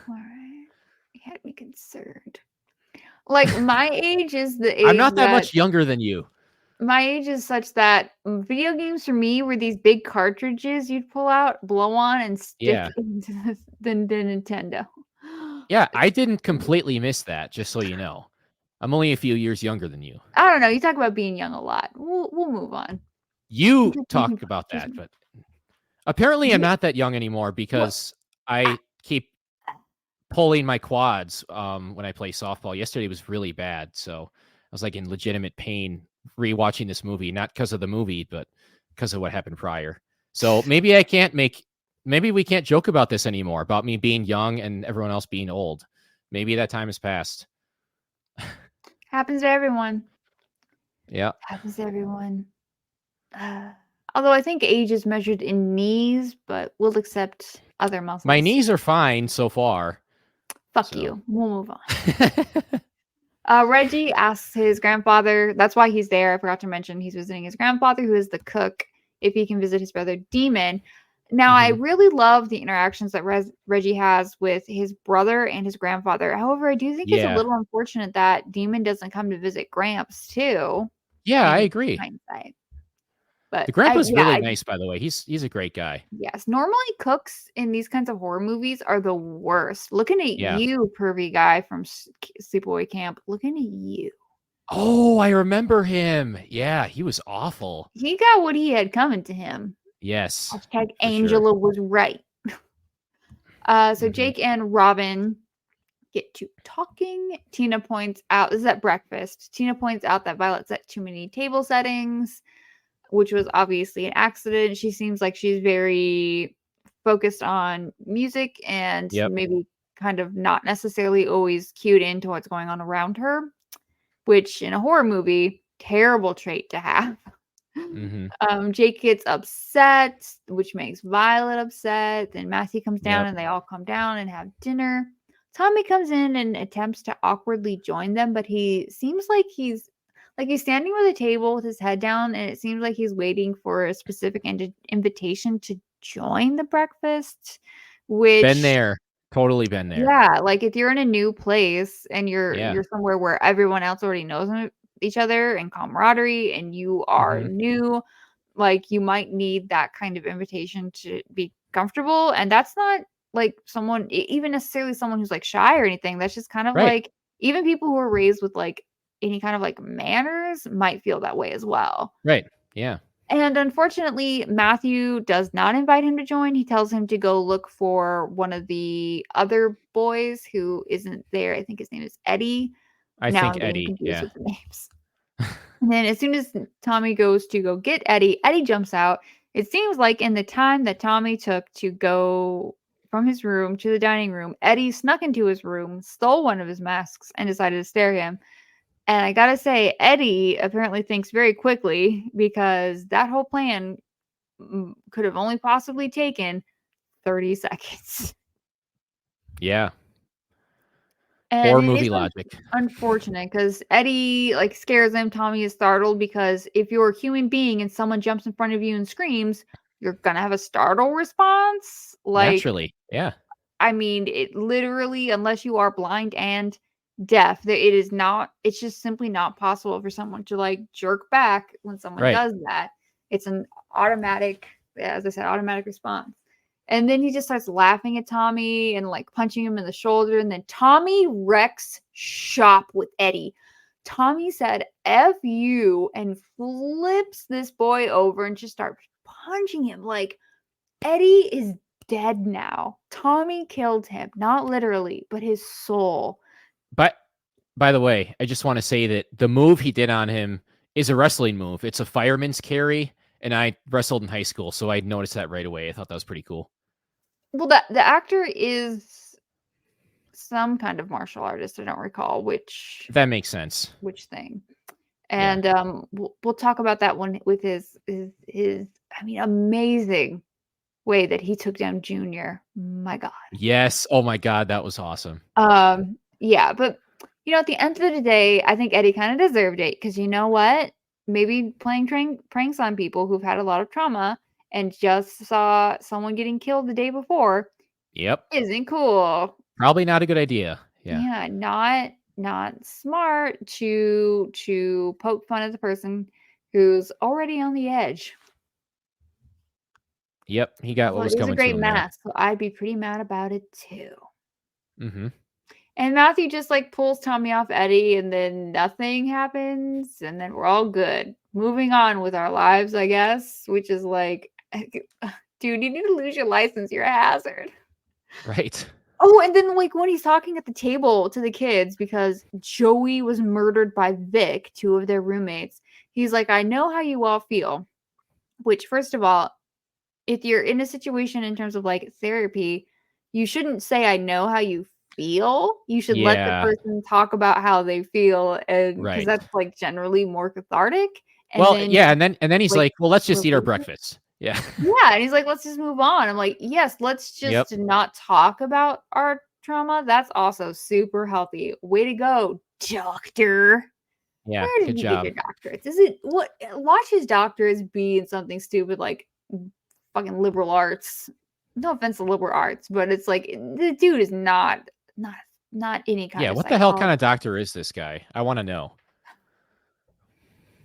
All right. You had me concerned. Like, my age is the age I'm not that much younger than you. My age is such that video games for me were these big cartridges you'd pull out, blow on, and stick into the Nintendo. Yeah, I didn't completely miss that, just so you know. I'm only a few years younger than you. I don't know. You talk about being young a lot. We'll move on. You talk about that, but apparently I'm not that young anymore because I keep pulling my quads when I play softball. Yesterday was really bad, so I was like in legitimate pain rewatching this movie, not because of the movie, but because of what happened prior. So maybe we can't joke about this anymore, about me being young and everyone else being old. Maybe that time has passed. Happens to everyone. Yeah. Happens to everyone. Although I think age is measured in knees, but we'll accept other muscles. My knees are fine so far. Fuck you. We'll move on. Reggie asks his grandfather, that's why he's there. I forgot to mention he's visiting his grandfather, who is the cook, if he can visit his brother Demon. Now, I really love the interactions that Reggie has with his brother and his grandfather. However, I do think it's a little unfortunate that Demon doesn't come to visit Gramps, too. Yeah, I agree. Hindsight. But the grandpa's really nice, by the way. He's a great guy. Yes. Normally, cooks in these kinds of horror movies are the worst. Looking at you, pervy guy from Sleepaway Camp. Looking at you. Oh, I remember him. Yeah, he was awful. He got what he had coming to him. Yes, Hashtag for sure. Angela was right. So Jake and Robin get to talking. Tina points out, this is at breakfast. Tina points out that Violet set too many table settings, which was obviously an accident. She seems like she's very focused on music and Yep. maybe kind of not necessarily always cued into what's going on around her, which in a horror movie, terrible trait to have. Jake gets upset, which makes Violet upset. Then Matthew comes down Yep. and they all come down and have dinner. Tommy comes in and attempts to awkwardly join them, but he seems like he's standing by the table with his head down, and it seems like he's waiting for a specific invitation to join the breakfast, Been which there. Totally been there. yeah, like if you're in a new place and Yeah. you're somewhere where everyone else already knows each other and camaraderie and you are new, like you might need that kind of invitation to be comfortable. And that's not like someone, even necessarily someone who's like shy or anything. That's just kind of Right. like even people who are raised with like any kind of like manners might feel that way as well. Right. Yeah. And unfortunately, Matthew does not invite him to join. He tells him to go look for one of the other boys who isn't there. I think his name is Eddie. I Now think I'm getting Eddie. confused Yeah. with the names. And then as soon as Tommy goes to go get Eddie, Eddie jumps out. It seems like in the time that Tommy took to go from his room to the dining room, Eddie snuck into his room, stole one of his masks, and decided to stare him. And I gotta say, Eddie apparently thinks very quickly because that whole plan could have only possibly taken 30 seconds. Yeah. And Or it movie is logic. unfortunate because Eddie like scares him. Tommy is startled because if you're a human being and someone jumps in front of you and screams, you're gonna have a startle response. Like, Naturally. Yeah. I mean, it literally, unless you are blind and deaf, it is not, it's just simply not possible for someone to like jerk back when someone Right. does that. It's an automatic, as I said, automatic response. And then he just starts laughing at Tommy and like punching him in the shoulder. And then Tommy wrecks shop with Eddie. Tommy said, F you, and flips this boy over and just starts punching him. Like, Eddie is dead now. Tommy killed him, not literally, but his soul. But by the way, I just want to say that the move he did on him is a wrestling move. It's a fireman's carry, and I wrestled in high school, so I noticed that right away. I thought that was pretty cool. Well, the actor is some kind of martial artist. I don't recall which. That makes sense. Which thing. And we'll talk about that one with his I mean, amazing way that he took down Junior. My God. Yes. Oh my God, that was awesome. Yeah, but you know, at the end of the day, I think Eddie kind of deserved it because you know what? Maybe playing pranks on people who've had a lot of trauma and just saw someone getting killed the day before. Yep. Isn't cool. Probably not a good idea. Yeah. Yeah, not smart to poke fun at the person who's already on the edge. Yep, he got what was It was a coming to great him there. mask, so I'd be pretty mad about it too. Mm-hmm. And Matthew just like pulls Tommy off Eddie, and then nothing happens, and then we're all good. Moving on with our lives, I guess, which is like, dude, you need to lose your license. You're a hazard. Right. Oh, and then like when he's talking at the table to the kids because Joey was murdered by Vic, two of their roommates. He's like, I know how you all feel. Which, first of all, if you're in a situation in terms of like therapy, you shouldn't say I know how you feel. You should let the person talk about how they feel, and because that's like generally more cathartic. And then he's like, well, let's just eat our breakfast. Yeah. Yeah, and he's like, let's just move on. I'm like, yes, let's just not talk about our trauma. That's also super healthy. Way to go, doctor. Yeah, where did you get your doctorates? Is it what? Watch his doctors be in something stupid like fucking liberal arts. No offense to liberal arts, but it's like the dude is not any kind of. Yeah, what the hell kind of doctor is this guy? I want to know.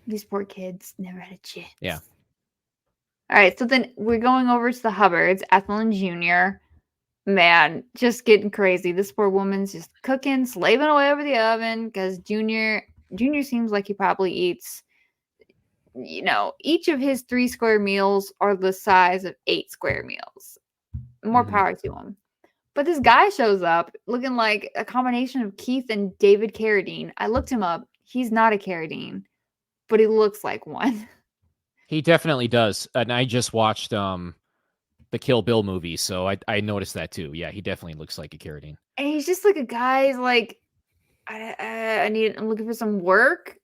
These poor kids never had a chance. Yeah. All right, so then we're going over to the Hubbards, Ethel and Junior. Man, just getting crazy. This poor woman's just cooking, slaving away over the oven because Junior Junior seems like he probably eats, each of his 3 square meals are the size of 8 square meals. More power to him. But this guy shows up looking like a combination of Keith and David Carradine. I looked him up. He's not a Carradine, but he looks like one. He definitely does. And I just watched the Kill Bill movie, so I noticed that too. Yeah, he definitely looks like a Carradine. And he's just like a guy's like, I'm looking for some work.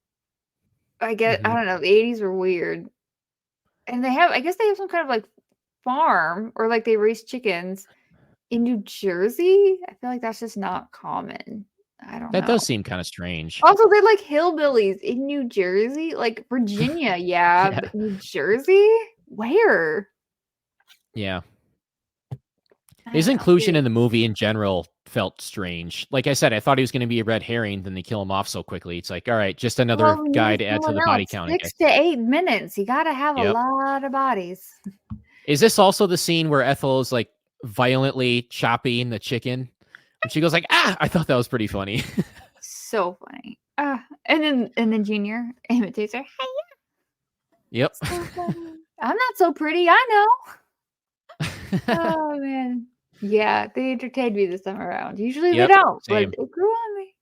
I don't know. The 80s were weird. And I guess they have some kind of like farm or like they raise chickens in New Jersey. I feel like that's just not common. I don't know. That does seem kind of strange. Also, they're like hillbillies in New Jersey, like Virginia, yeah. But New Jersey? Where? Yeah. His inclusion in the movie in general felt strange. Like I said, I thought he was going to be a red herring, then they kill him off so quickly. It's like, all right, just another guy to add to the body count. 6 to 8 minutes. You got to have a lot of bodies. Is this also the scene where Ethel is like violently chopping the chicken? And she goes like, I thought that was pretty funny. So funny. And then Junior imitates her. Hey, yep. So I'm not so pretty. I know. Oh, man. Yeah, they entertained me this time around. Usually they don't, but it grew on me.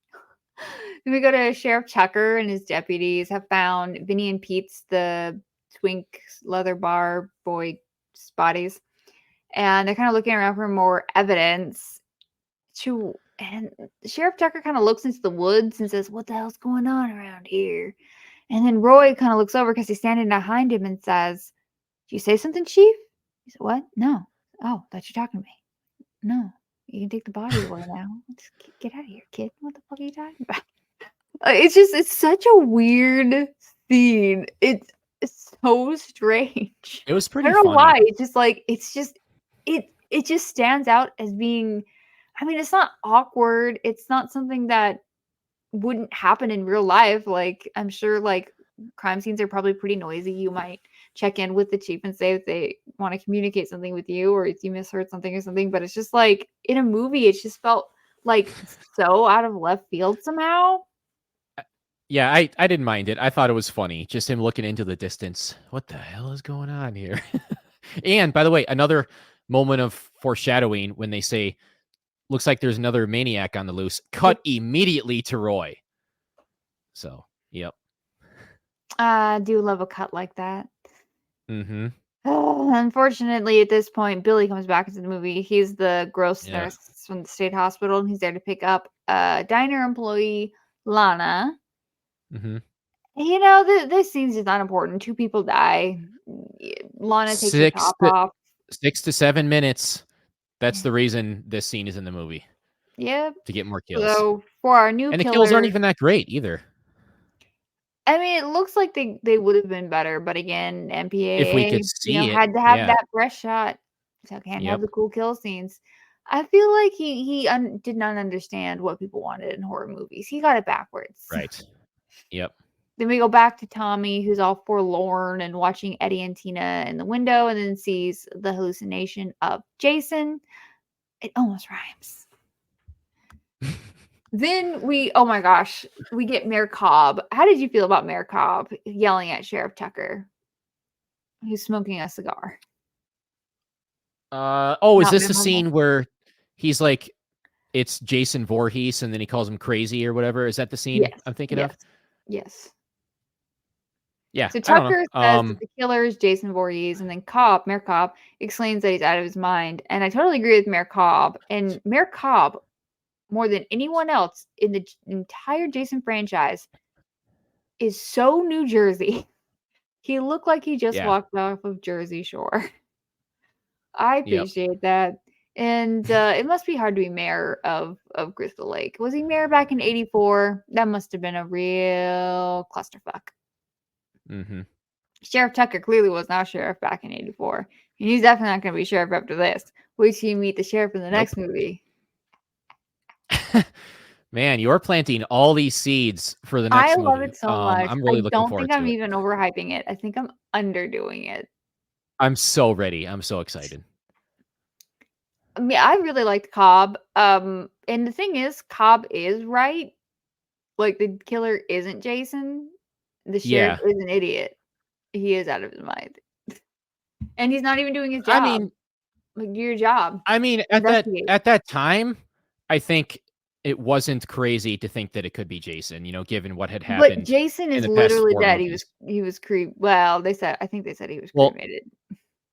Then we go to Sheriff Tucker and his deputies have found Vinny and Pete's, the twink leather bar boy bodies. And they're kind of looking around for more evidence. And Sheriff Tucker kind of looks into the woods and says, what the hell's going on around here? And then Roy kind of looks over because he's standing behind him and says, did you say something, Chief? He said, what? No. Oh, thought you're talking to me. No, you can take the body away now. Just get out of here, kid. What the fuck are you talking about? It's such a weird scene. It's so strange. It was pretty I don't know funny. why. It's just like, it just stands out as being, I mean, it's not awkward. It's not something that wouldn't happen in real life. Like, I'm sure like crime scenes are probably pretty noisy. You might check in with the chief and say if they want to communicate something with you or if you misheard something or something. But it's just like in a movie, it just felt like so out of left field somehow. Yeah, I didn't mind it. I thought it was funny. Just him looking into the distance. What the hell is going on here? And by the way, another moment of foreshadowing when they say, looks like there's another maniac on the loose. Cut immediately to Roy. So, yep. I do love a cut like that. Mm-hmm. Unfortunately, at this point, Billy comes back into the movie. He's the gross nurse from the state hospital, and he's there to pick up diner employee Lana. Mm-hmm. You know, this scene's just not important. 2 people die. Lana takes the top off. 6 to 7 minutes. That's the reason this scene is in the movie. Yep. To get more kills. So for our new and the kills aren't even that great either. I mean, it looks like they would have been better, but again, MPAA, if we could see it, had to have that fresh shot, so can't have the cool kill scenes. I feel like he did not understand what people wanted in horror movies. He got it backwards. Right. Yep. Then we go back to Tommy, who's all forlorn and watching Eddie and Tina in the window, and then sees the hallucination of Jason. It almost rhymes. Then oh my gosh, we get Mayor Cobb. How did you feel about Mayor Cobb yelling at Sheriff Tucker, who's smoking a cigar? Is this the scene where he's like, it's Jason Voorhees, and then he calls him crazy or whatever? Is that the scene I'm thinking of? Yes. Yeah. So Tucker says that the killer is Jason Voorhees, and then Mayor Cobb, explains that he's out of his mind. And I totally agree with Mayor Cobb. And Mayor Cobb, more than anyone else in the entire Jason franchise, is so New Jersey. He looked like he just walked off of Jersey Shore. I appreciate that. And it must be hard to be mayor of Crystal Lake. Was he mayor back in 84? That must have been a real clusterfuck. Mm-hmm. Sheriff Tucker clearly was not sheriff back in 84. And he's definitely not going to be sheriff after this. Wait till you meet the sheriff in the next movie. Man, you're planting all these seeds for the next movie. I love it so much. I'm really looking forward to it. I don't think I'm even overhyping it. I think I'm underdoing it. I'm so ready. I'm so excited. I mean, I really liked Cobb. And the thing is, Cobb is right. like, the killer isn't Jason. The sheriff Yeah. is an idiot. He is out of his mind. And he's not even doing his I job. mean Like, do your job. I mean, Investigate. at that time, I think it wasn't crazy to think that it could be Jason, given what had But happened Jason in is the past literally 4 dead. movies. He was well, I think they said he was Well cremated.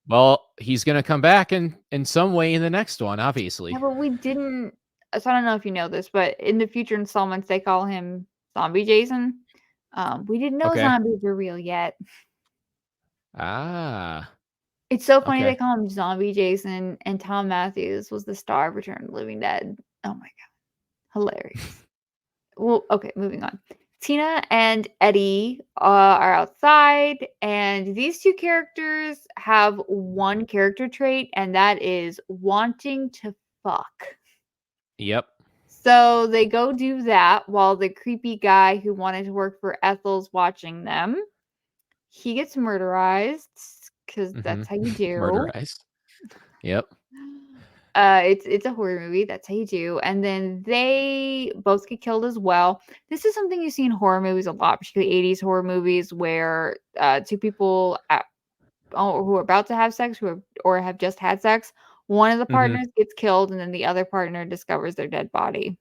well, he's gonna come back in some way in the next one, Yeah, obviously. but we didn't so I don't know if you know this, but in the future installments, they call him Zombie Jason. We didn't know Okay. zombies were real yet. Ah, It's so funny they okay. call him Zombie Jason, and Tom Matthews was the star of Return of the Living Dead. Oh my god, hilarious. Well, okay, moving on. Tina and Eddie are outside, and these two characters have one character trait, and that is wanting to fuck. Yep. So they go do that while the creepy guy who wanted to work for Ethel's watching them. He gets murderized because that's Mhm. how you do. Murderized. Yep. It's a horror movie. That's how you do. And then they both get killed as well. This is something you see in horror movies a lot, particularly 80s horror movies, where two people who are about to have sex or have just had sex, one of the Mhm. partners gets killed, and then the other partner discovers their dead body.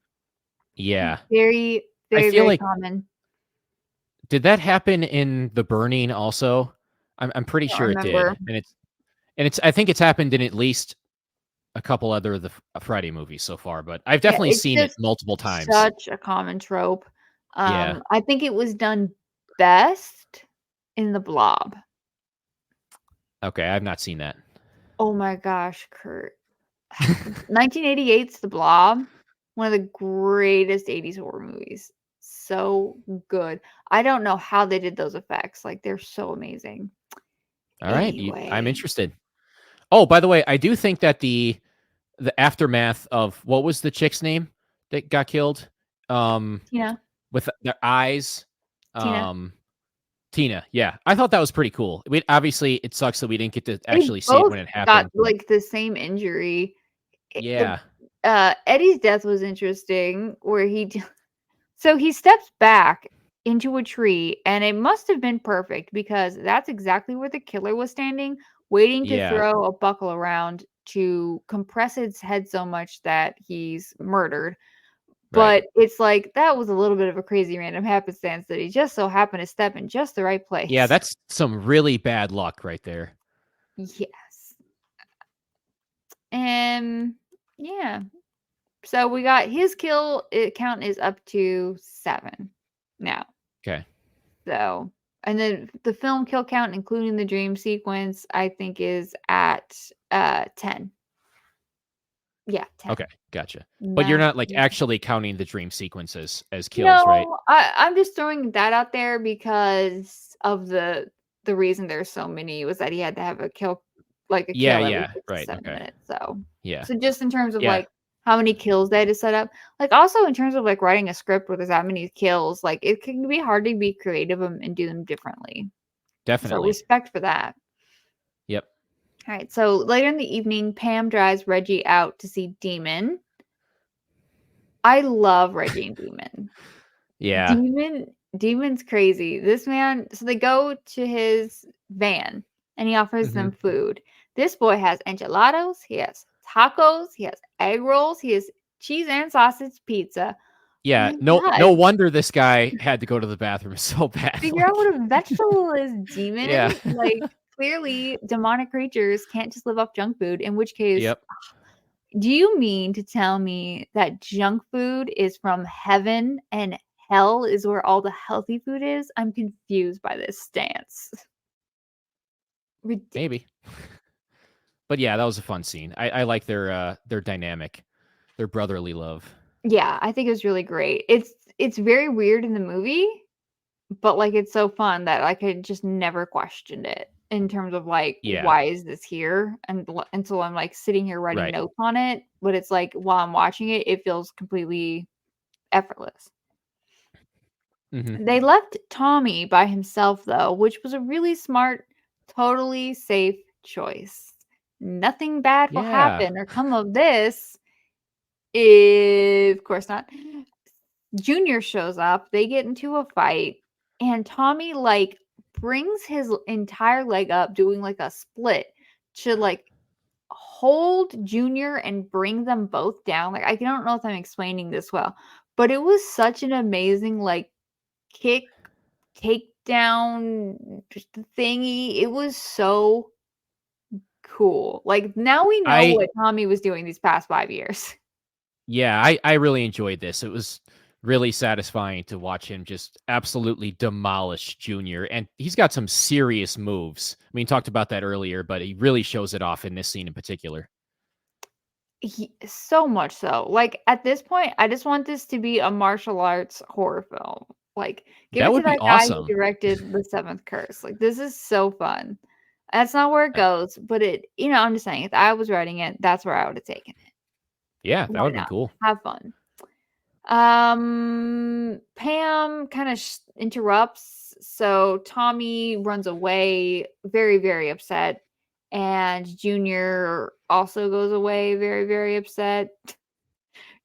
Yeah. Very, I very, feel very like common. did that happen in The Burning also? I'm pretty I don't sure it did, remember. and it's I think it's happened in at least a couple other of the Friday movies so far, but I've Yeah, definitely it's seen it just multiple times. such a common trope. Yeah. I think it was done best in The Blob. Okay, I've not seen that. Oh my gosh, Kurt. 1988's The Blob, one of the greatest 80s horror movies. So good. I don't know how they did those effects. Like, they're so amazing. All right, I'm Anyway, interested. Oh, by the way, I do think that the aftermath of what was the chick's name that got killed? Tina, With their eyes, Tina. um, Tina. Yeah, I thought that was pretty cool. We obviously it sucks that we didn't get to They actually see it both when it got happened, but like the same injury. yeah, Eddie's death was interesting, where so he steps back into a tree, and it must have been perfect because that's exactly where the killer was standing, waiting to yeah, throw a buckle around to compress his head so much that he's murdered. right. But it's like that was a little bit of a crazy random happenstance that he just so happened to step in just the right Yeah, place. that's some really bad luck right there. Yes. And yeah. So we got his count is up to 7 now. Okay. So, and then the film kill count, including the dream sequence, I think is at 10. Yeah, 10. Okay, gotcha. But you're Nice. not, like, actually counting the dream sequences as kills, right? No, I'm just throwing that out there because of the reason there's so many was that he had to have a Yeah, kill every yeah, 6 to right, 7 okay. minutes. So, Yeah, just in terms of yeah, like how many kills they had to set up, like also in terms of like writing a script where there's that many kills, like it can be hard to be creative and do them differently. So definitely. respect for that. Yep. All right. So later in the evening, Pam drives Reggie out to see Demon. I love Reggie and Demon. Yeah. Demon's crazy. This man, so they go to his van and he offers them Mhm. food. This boy has enchiladas, he has tacos, he has egg rolls, he has cheese and sausage pizza. Yeah, My no God, wonder this guy had to go to the bathroom so figure out badly. what a vegetable is, Yeah. Demon. Like, clearly, demonic creatures can't just live off junk food, in which case, Yep. do you mean to tell me that junk food is from heaven and hell is where all the healthy food is? I'm confused by this stance. Ridiculous. Maybe. But yeah, that was a fun scene. I like their dynamic, their brotherly love. Yeah, I think it was really great. It's very weird in the movie, but like it's so fun that I could just never questioned it in terms of like Yeah, why is this here until I'm like sitting here writing right. notes on it. But it's like while I'm watching it, it feels completely effortless. Mhm. They left Tommy by himself, though, which was a really smart, totally safe choice. Nothing bad will Yeah. happen or come of this. Of course not. Junior shows up, they get into a fight, and Tommy, like, brings his entire leg up doing, like, a split to, like, hold Junior and bring them both down. Like, I don't know if I'm explaining this well, but it was such an amazing, like, kick, takedown thingy. It was so cool. Like, now we know I what Tommy was doing these past 5 years. Yeah, I really enjoyed this. It was really satisfying to watch him just absolutely demolish Junior, and he's got some serious moves. I mean, talked about that earlier, but he really shows it off in this scene in particular. So much so. Like, at this point, I just want this to be a martial arts horror film. Like, give That it to would be that guy who awesome. directed The Seventh Curse. Like, this is so fun. That's not where it goes, but I'm just saying, if I was writing it, that's where I would have taken it. Yeah, that Why would have been not? cool. Have fun. Pam kind of interrupts, so Tommy runs away, very, very upset, and Junior also goes away, very, very upset.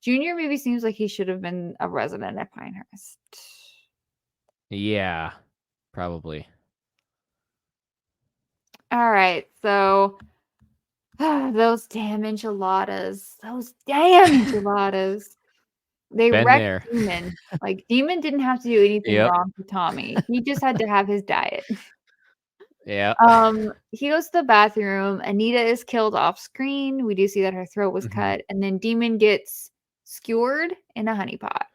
Junior maybe seems like he should have been a resident at Pinehurst. Yeah, probably. All right, so those damn enchiladas. They Been wrecked there. Demon. Like, Demon didn't have to do anything Yep. wrong to Tommy. He just had to have his diet. Yeah. He goes to the bathroom. Anita is killed off screen. We do see that her throat was Mhm. cut, and then Demon gets skewered in a honey pot.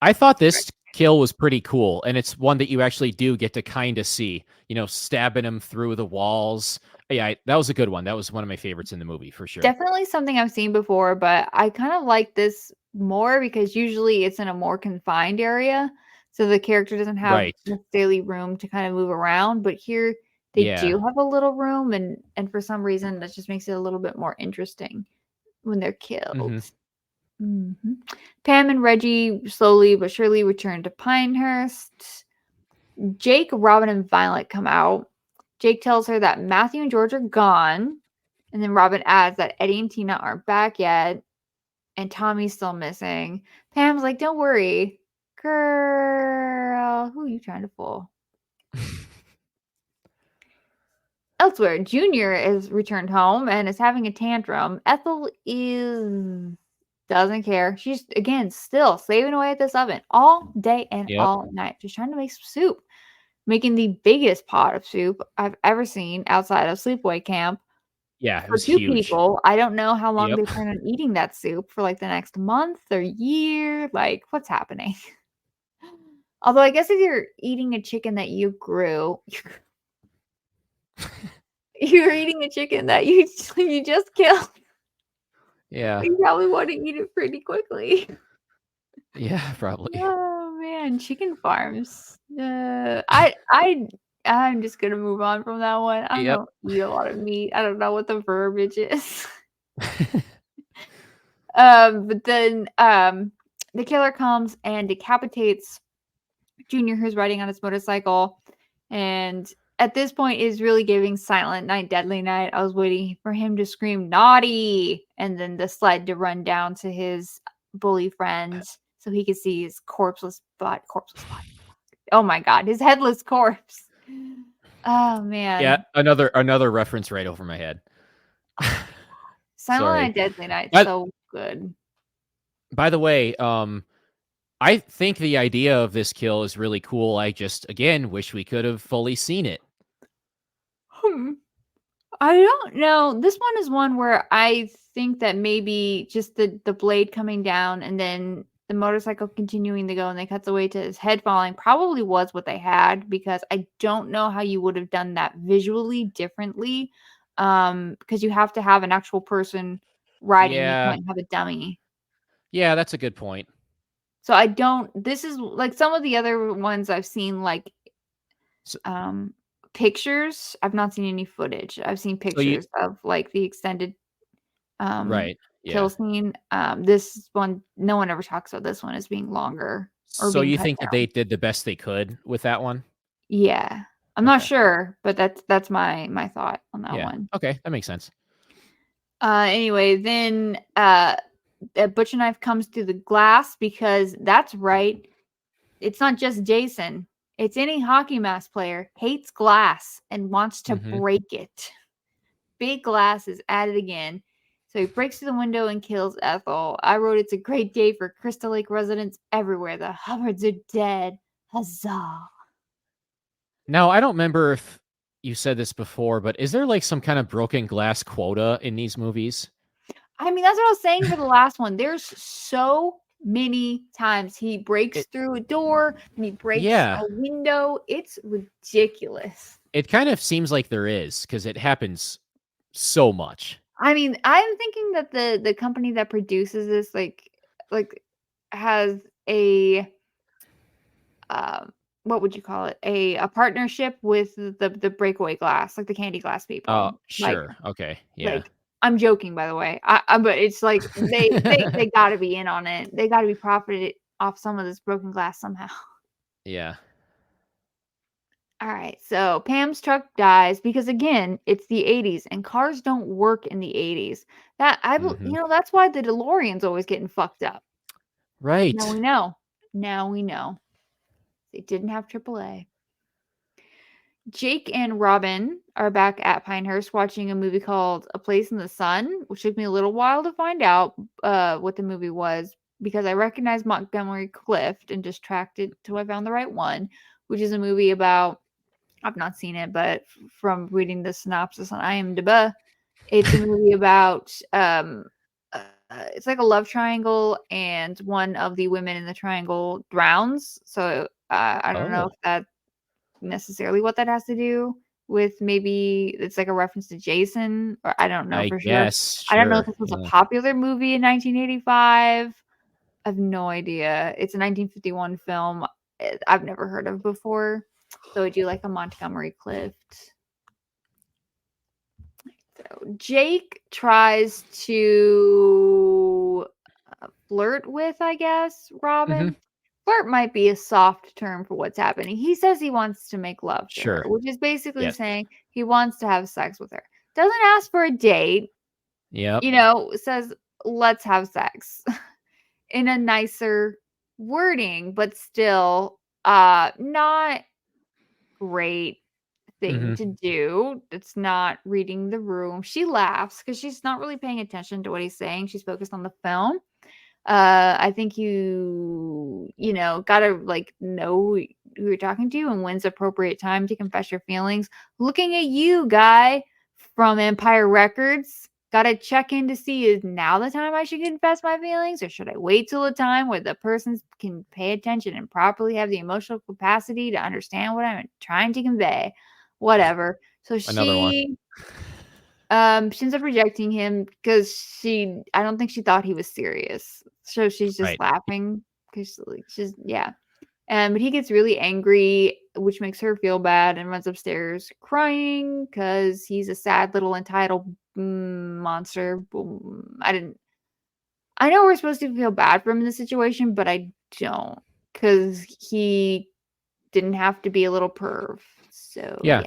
I thought this kill was pretty cool, and it's one that you actually do get to kind of see, stabbing him through the walls. Yeah, that was a good one. That was one of my favorites in the movie for sure. Definitely something I've seen before, but I kind of like this more because usually it's in a more confined area. So the character doesn't have Right. necessarily room to kind of move around. But here they Yeah. do have a little room, and for some reason that just makes it a little bit more interesting when they're killed. Hmm. Mhm. Pam and Reggie slowly but surely return to Pinehurst. Jake, Robin, and Violet come out. Jake tells her that Matthew and George are gone. And then Robin adds that Eddie and Tina aren't back yet. And Tommy's still missing. Pam's like, don't worry. Girl, who are you trying to fool? Elsewhere, Junior is returned home and is having a tantrum. Ethel doesn't care. She's again still slaving away at this oven all day and Yep. all night, just trying to make some soup. Making the biggest pot of soup I've ever seen outside of sleepaway camp. Yeah, it For was 2 huge. people, I don't know how long Yep. they plan on eating that soup for, like, the next month or year, like, what's happening? Although, I guess if you're eating a chicken that you grew you're eating a chicken that you just killed, Yeah. you probably wanna eat it pretty quickly. Yeah, probably. Oh, man, chicken farms. I'm just gonna move on from that one. I Yep. don't eat a lot of meat. I don't know what the verbiage is. But then, the killer comes and decapitates Junior, who's riding on his motorcycle, and at this point is really giving Silent Night, Deadly Night. I was waiting for him to scream naughty, and then the sled to run down to his bully friends so he could see his corpseless body. Oh my god, his headless corpse. Oh Yeah, man. another reference right over my head. Silent Sorry. Night, Deadly Night, But so good. by the way, I think the idea of this kill is really cool. I just again wish we could have fully seen it. Hmm. I don't know. This one is one where I think that maybe just the blade coming down and then the motorcycle continuing to go and they cuts away to his head falling probably was what they had because I don't know how you would have done that visually differently. Because you have to have an actual person riding. You Yeah. can't have a dummy. Yeah, that's a good point. So this is like some of the other ones I've seen like So, pictures. I've not seen any footage. I've seen so you pictures of like the extended right. kill Yeah. scene. This one, no one ever talks about this one as being longer or So being you cut think that down. they did the best they could with that one? Yeah. I'm not Okay. sure, but that's my thought on that Yeah. one. Okay, that makes sense. Anyway, then a butcher knife comes through the glass because that's right. It's not just Jason. It's any hockey mask player hates glass and wants to break it. Big glass is at it again. So he breaks through the window and kills Ethel. I wrote, it's a great day for Crystal Lake residents everywhere. The Hubbards are dead. Huzzah. Now, I don't remember if you said this before, but is there like some kind of broken glass quota in these movies? I mean, that's what I was saying for the last one. There's so many times he breaks through a door and he breaks a window. It's ridiculous. It kind of seems like there is, because it happens so much. I mean, I'm thinking that the company that produces this like has a what would you call it? A partnership with the breakaway glass, like the candy glass people. Oh, sure. Like, okay. Yeah. Like, I'm joking, by the way. But it's like they got to be in on it. They got to be profited off some of this broken glass somehow. Yeah. All right. So Pam's truck dies because again, it's the 80s and cars don't work in the 80s. That's why the DeLorean's always getting fucked up. Right. Now we know. They didn't have AAA. Jake and Robin are back at Pinehurst watching a movie called A Place in the Sun, which took me a little while to find out what the movie was because I recognized Montgomery Clift and just tracked it till I found the right one, which is a movie about, I've not seen it, but from reading the synopsis on IMDb, it's a movie about, it's like a love triangle and one of the women in the triangle drowns. So I don't know if that's necessarily what that has to do with, maybe it's like a reference to Jason, or I don't know for sure. I don't know if this was a popular movie in 1985. I have no idea. It's a 1951 film I've never heard of before. So I do like a Montgomery Clift. So Jake tries to flirt with, I guess, Robin. Flirt might be a soft term for what's happening. He says he wants to make love to her, which is basically saying he wants to have sex with her. Doesn't ask for a date. Says, let's have sex in a nicer wording, but still not great thing to do. It's not reading the room. She laughs because she's not really paying attention to what he's saying. She's focused on the film. I think you gotta like know who you're talking to and when's appropriate time to confess your feelings. Looking at you, guy from Empire Records. Gotta check in to see, is now the time I should confess my feelings, or should I wait till a time where the person can pay attention and properly have the emotional capacity to understand what I'm trying to convey? Whatever. So she ends up rejecting him because I don't think she thought he was serious. So she's just laughing because she's but he gets really angry, which makes her feel bad and runs upstairs crying because he's a sad little entitled monster. I know we're supposed to feel bad for him in this situation, but I don't, because he didn't have to be a little perv. So yeah.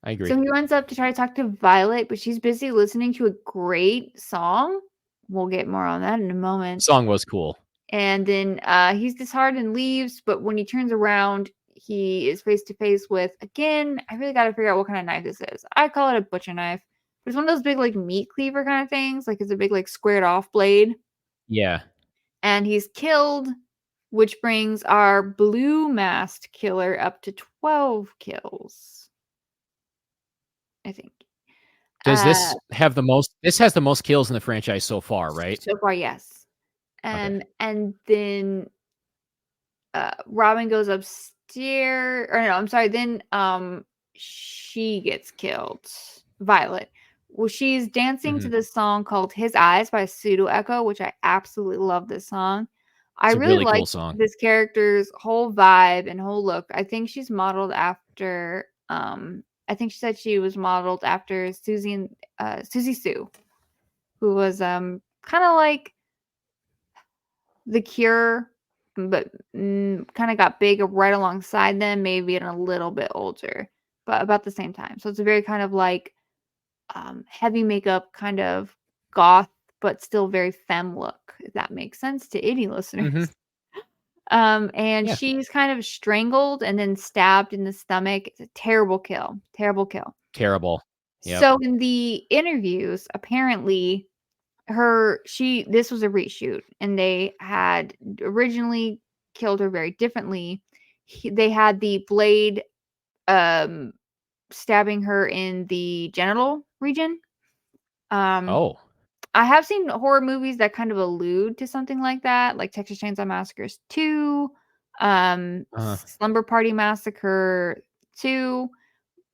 I agree. So he runs up to try to talk to Violet, but she's busy listening to a great song. We'll get more on that in a moment. Song was cool. And then he's disheartened and leaves, but when he turns around, he is face to face with, again, I really got to figure out what kind of knife this is. I call it a butcher knife. But it's one of those big like meat cleaver kind of things. Like it's a big like squared off blade. Yeah. And he's killed, which brings our blue masked killer up to 12 kills. I think. Does this have the most? This has the most kills in the franchise so far, right? So far, yes. And then Robin goes upstairs. Or no, I'm sorry. Then she gets killed. Violet. Well, she's dancing to this song called "His Eyes" by Pseudo Echo, which I absolutely love. This song. I really like cool this character's whole vibe and whole look. I think she's modeled after. I think she said she was modeled after Susie Sue, who was kind of like The Cure, but kind of got big right alongside them, maybe and a little bit older, but about the same time. So it's a very kind of like heavy makeup, kind of goth but still very femme look, if that makes sense to any listeners. Mm-hmm. And Yeah. she's kind of strangled and then stabbed in the stomach. It's a terrible kill. Terrible kill. Terrible. Yep. So in the interviews, apparently this was a reshoot, and they had originally killed her very differently. They had the blade stabbing her in the genital region. Oh. I have seen horror movies that kind of allude to something like that, like Texas Chainsaw Massacres 2, Slumber Party Massacre 2.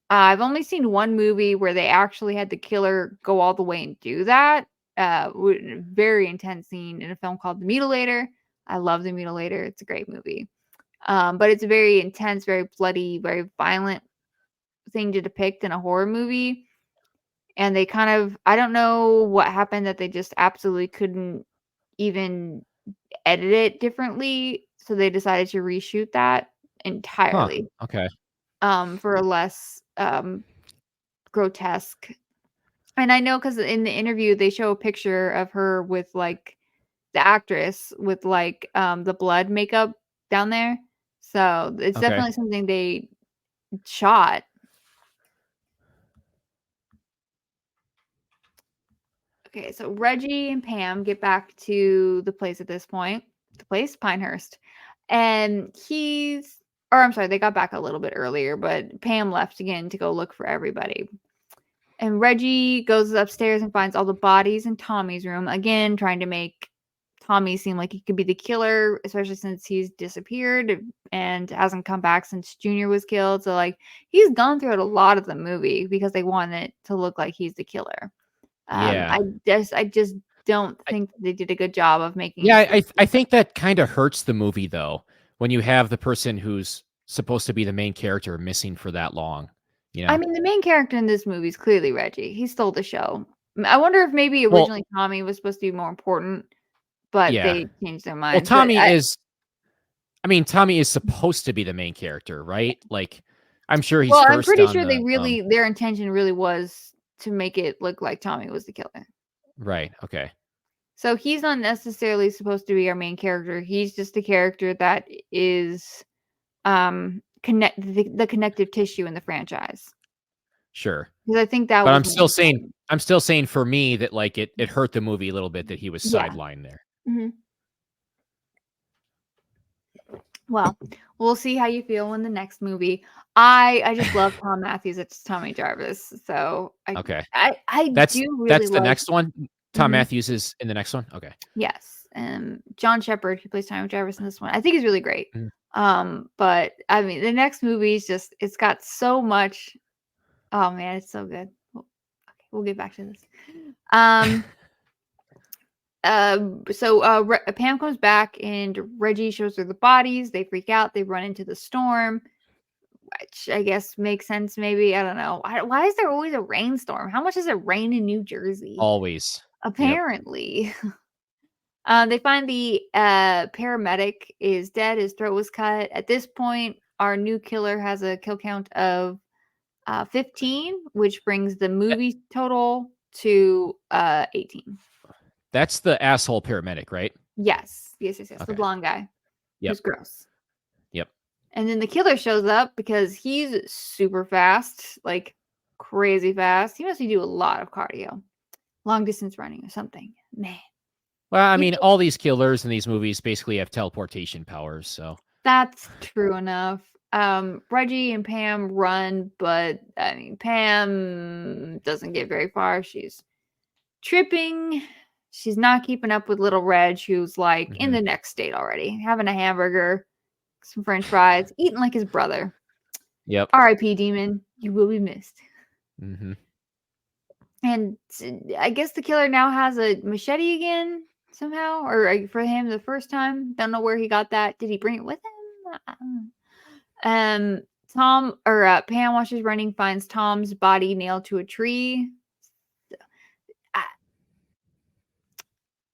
I've only seen one movie where they actually had the killer go all the way and do that. Very intense scene in a film called The Mutilator. I love The Mutilator. It's a great movie. But it's a very intense, very bloody, very violent thing to depict in a horror movie. And they kind of, I don't know what happened that they just absolutely couldn't even edit it differently. So they decided to reshoot that entirely. Huh. Okay. For a less grotesque. And I know because in the interview they show a picture of her with like the actress with like the blood makeup down there. So it's definitely something they shot. Okay, so Reggie and Pam get back to the place at this point. The place, Pinehurst. And I'm sorry, they got back a little bit earlier, but Pam left again to go look for everybody. And Reggie goes upstairs and finds all the bodies in Tommy's room, again, trying to make Tommy seem like he could be the killer, especially since he's disappeared and hasn't come back since Junior was killed. So, like, he's gone through it a lot of the movie because they want it to look like he's the killer. Yeah. I just don't think they did a good job of making. Yeah, I think that kind of hurts the movie though, when you have the person who's supposed to be the main character missing for that long. You know? I mean, the main character in this movie is clearly Reggie. He stole the show. I wonder if maybe originally Tommy was supposed to be more important, but they changed their mind. Well, Tommy is supposed to be the main character, right? Like, I'm sure he's. Well, I'm pretty sure their intention really was to make it look like Tommy was the killer. Right. Okay. So he's not necessarily supposed to be our main character. He's just a character that is the connective tissue in the franchise. Sure. Because I think that but I'm still saying for me that like it hurt the movie a little bit that he was sidelined there. Mm-hmm. Well, we'll see how you feel in the next movie. I just love Tom Matthews. It's Tommy Jarvis. So I that's love the next one. Tom Matthews is in the next one. Okay. Yes. John Shepard, who plays Tommy Jarvis in this one, I think he's really great. But I mean, the next movie is just, it's got so much. Oh man, it's so good. Okay, we'll get back to this. So Pam comes back and Reggie shows her the bodies. They freak out. They run into the storm, which I guess makes sense. Maybe, I don't know. Why is there always a rainstorm? How much does it rain in New Jersey? Always. Apparently. They find the paramedic is dead. His throat was cut. At this point, our new killer has a kill count of 15, which brings the movie total to 18. That's the asshole paramedic, right? Yes. Okay. The blonde guy. Yep. Who's gross. Yep. And then the killer shows up because he's super fast, like crazy fast. He must be doing a lot of cardio, long distance running or something. Man. Well, I mean, all these killers in these movies basically have teleportation powers, so. That's true enough. Reggie and Pam run, but I mean, Pam doesn't get very far. She's tripping. She's not keeping up with little Reg, who's like in the next state already, having a hamburger, some French fries, eating like his brother. Yep. R.I.P. Demon, you will be missed. Mm-hmm. And I guess the killer now has a machete again somehow, or for him the first time. Don't know where he got that. Did he bring it with him? Pam, while she's running, finds Tom's body nailed to a tree.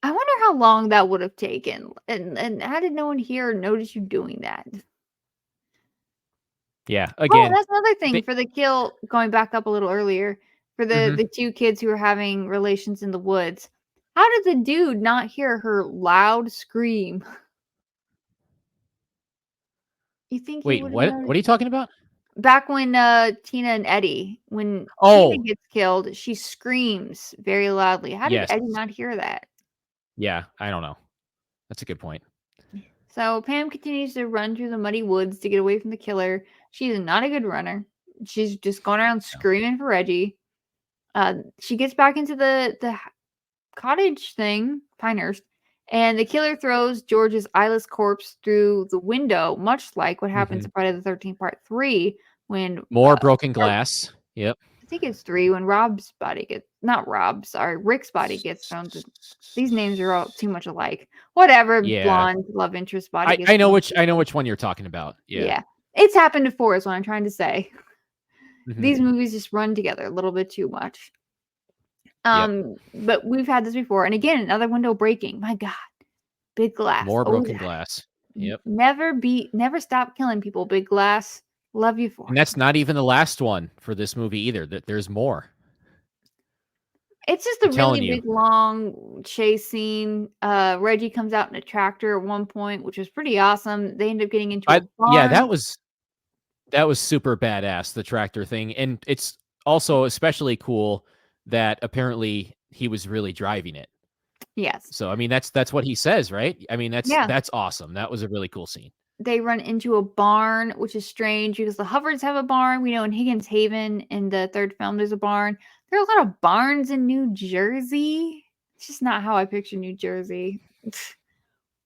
I wonder how long that would have taken, and how did no one hear or notice you doing that? Yeah, again. Oh, that's another thing for the kill. Going back up a little earlier, for the two kids who were having relations in the woods, How did the dude not hear her loud scream? You think he Wait, would have what? known? What are you talking about? Back when Tina and Eddie, when Tina Oh, gets killed, she screams very loudly. How did yes. Eddie not hear that? Yeah, I don't know. That's a good point. So Pam continues to run through the muddy woods to get away from the killer. She's not a good runner. She's just going around No. screaming for Reggie. She gets back into the cottage thing, Pinehurst, and the killer throws George's eyeless corpse through the window, much like what happens Mhm. in Friday the 13th Part 3 when More broken glass. Yep. I think it's 3 when Rob's body gets not Rob, sorry, Rick's body gets thrown through. These names are all too much alike. Whatever, Yeah. blonde love interest body gets I know thrown. which one you're talking about. Yeah. Yeah. It's happened before is what I'm trying to say. Mhm. These movies just run together a little bit too much. Yep. But we've had this before. And again, another window breaking. My God. Big glass. More Always broken glass. Yep. never stop killing people, Big Glass. Love you for And it. that's not even the last one for this movie either. That there's more. It's just a I'm really telling you. big, long chase scene. Reggie comes out in a tractor at one point, which was pretty awesome. They end up getting into a Yeah, barn. that was super badass, the tractor thing. And it's also especially cool that apparently he was really driving it. Yes. So I mean that's what he says, right? I mean Yeah. that's awesome. That was a really cool scene. They run into a barn, which is strange because the Hubbards have a barn. We know in Higgins Haven in the third film there's a barn. There are a lot of barns in New Jersey. It's just not how I picture New Jersey.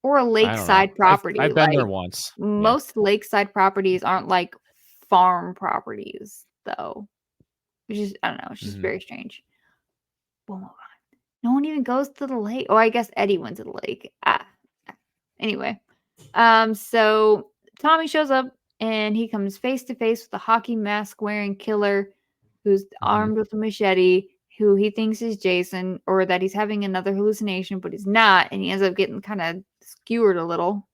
Or a I don't know. lakeside property. I've been there Like once. Yeah. most lakeside properties aren't like farm properties, though. Which is I don't know, it's just Mhm. very strange. We'll move on. No one even goes to the lake. Oh, I guess Eddie went to the lake. Anyway. So Tommy shows up and he comes face to face with a hockey mask wearing killer who's Mhm. armed with a machete, who he thinks is Jason, or that he's having another hallucination, but he's not, and he ends up getting kind of skewered a little.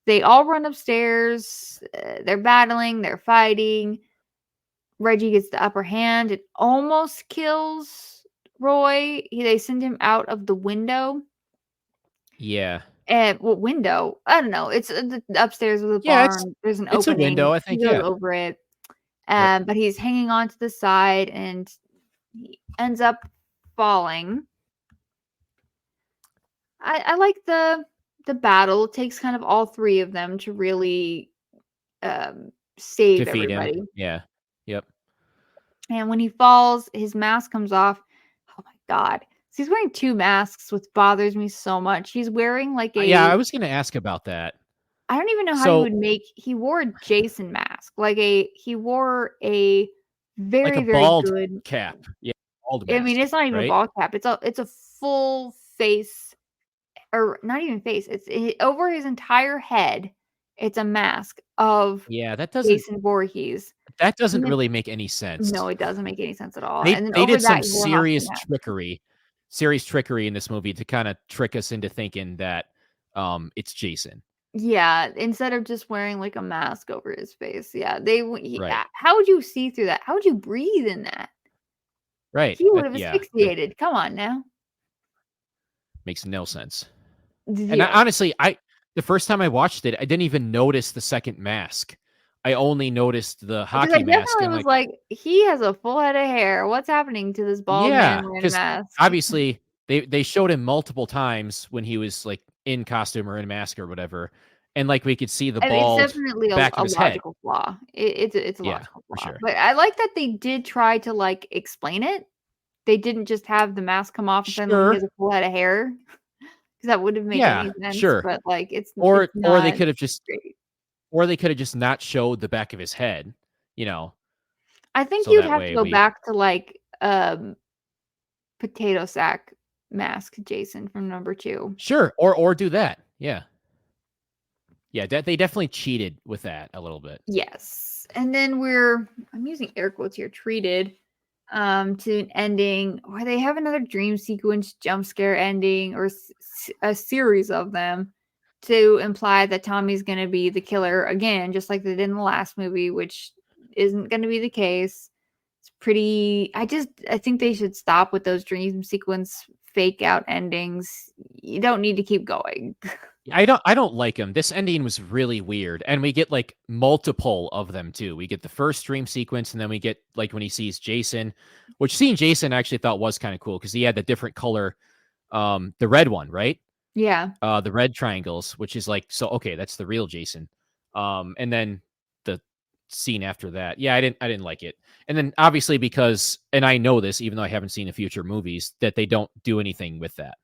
They all run upstairs. They're battling, they're fighting. Reggie gets the upper hand. It almost kills Roy. They send him out of the window. Yeah. What window? I don't know. It's the upstairs of the Yeah, barn. There's an it's a window, opening. I He think, goes yeah. over it. Yep. But he's hanging on to the side and he ends up falling. I like the battle. It takes kind of all three of them to really save Defeat him. everybody. Yeah. Yep. And when he falls, his mask comes off. Oh my God. So he's wearing two masks, which bothers me so much. He's wearing like Yeah, a I was gonna ask about that. I don't even know how you So, would make he wore a Jason mask. He wore a like a very, very bald good cap. Yeah, bald I mean, mask, it's not even a right? ball cap. It's a full face or not even face. Over his entire head. It's a mask of Yeah, Jason Voorhees. that doesn't And then really make any sense. no, it doesn't make any sense at all. And then They over did some that, he wore a hockey mask. serious trickery in this movie to kinda trick us into thinking that, it's Jason. Yeah, instead of just wearing like a mask over his face. Yeah, Right. how would you see through that? How would you breathe in that? Right. He would have Yeah, that asphyxiated. Come on now. makes no sense. And Yeah, honestly, the first time I watched it, I didn't even notice the second mask. I only noticed the because I hockey mask definitely and, was like, like, he has a full head of hair. What's happening to this bald man yeah, wearing a because mask? obviously they showed him multiple times when he was, like, in costume or in mask or whatever, and, like, we could see the I mean, it's bald definitely back of a his head. logical flaw. It's a Yeah, logical for flaw. sure. But I like that they did try to like explain it. They didn't just have the mask come off and suddenly he has Sure. a full head of hair because that wouldn't make any Yeah, sense. sure. But like, it's Or they not could have just great. not showed the back of his head, you know, I think so you'd that have to way go we back to like potato sack mask Jason from number 2. sure, or do that. Yeah. Yeah, they definitely cheated with that a little bit. Yes. And then I'm using air quotes here, treated to an ending where they have another dream sequence jump scare ending or a series of them to imply that Tommy's going to be the killer again, just like they did in the last movie, which isn't going to be the case. It's pretty I think they should stop with those dream sequence fake out endings. You don't need to keep going. I don't like him. This ending was really weird. And we get like multiple of them too. We get the first dream sequence, and then we get like when he sees Jason, which seeing Jason I actually thought was kind of cool because he had the different color, the red one, right? Yeah. The red triangles, which is like, so okay, that's the real Jason. And then the scene after that. Yeah, I didn't like it. And then obviously because, and I know this even though I haven't seen the future movies, that they don't do anything with that.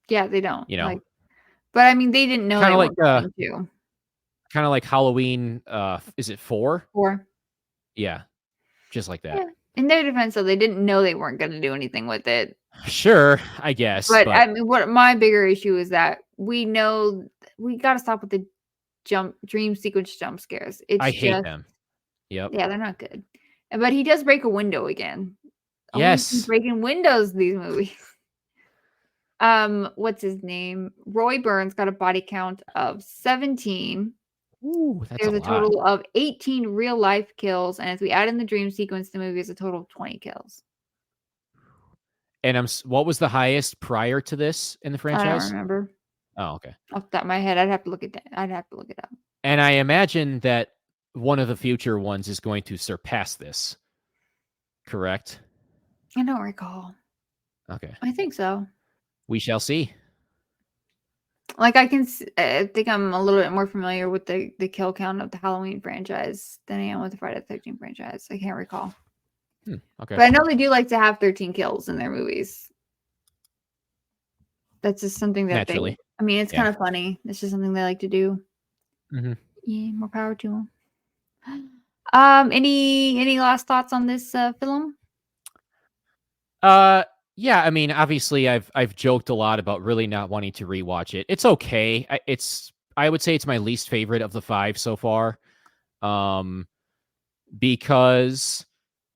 Yeah, they don't. You know. Like, but I mean they didn't know Kind they of like weren't going to. kind of like Halloween, is it 4? Or Yeah, just like that. yeah. In their defense though, they didn't know they weren't going to do anything with it. Sure, I guess, But I but mean what my bigger issue is that we know we got to stop with the dream sequence jump scares. It's I hate just them. Yep. yeah, they're not good. But he does break a window again. Always Yes. breaking windows these movies. What's his name? Roy Burns got a body count of 17. Ooh, that's There's a a lot. total of 18 real life kills, and as we add in the dream sequence, the movie is a total of 20 kills. And what was the highest prior to this in the I don't franchise? remember. Oh, okay. Off the top of my head, I'd have to look at that. I'd have to look it up. And I imagine that one of the future ones is going to surpass this. Correct? I don't recall. Okay. I think so. We shall see. Like I think I'm a little bit more familiar with the kill count of the Halloween franchise than I am with the Friday the 13th franchise. I can't recall. Okay. But I know they do like to have 13 kills in their movies. That's just something that Naturally. I mean, it's kind of funny. It's just something they like to do. Mm-hmm. Yeah, more power to them. Any last thoughts on this film? Yeah, I mean, obviously I've joked a lot about really not wanting to rewatch it. It's okay. I would say it's my least favorite of the 5 so far. Because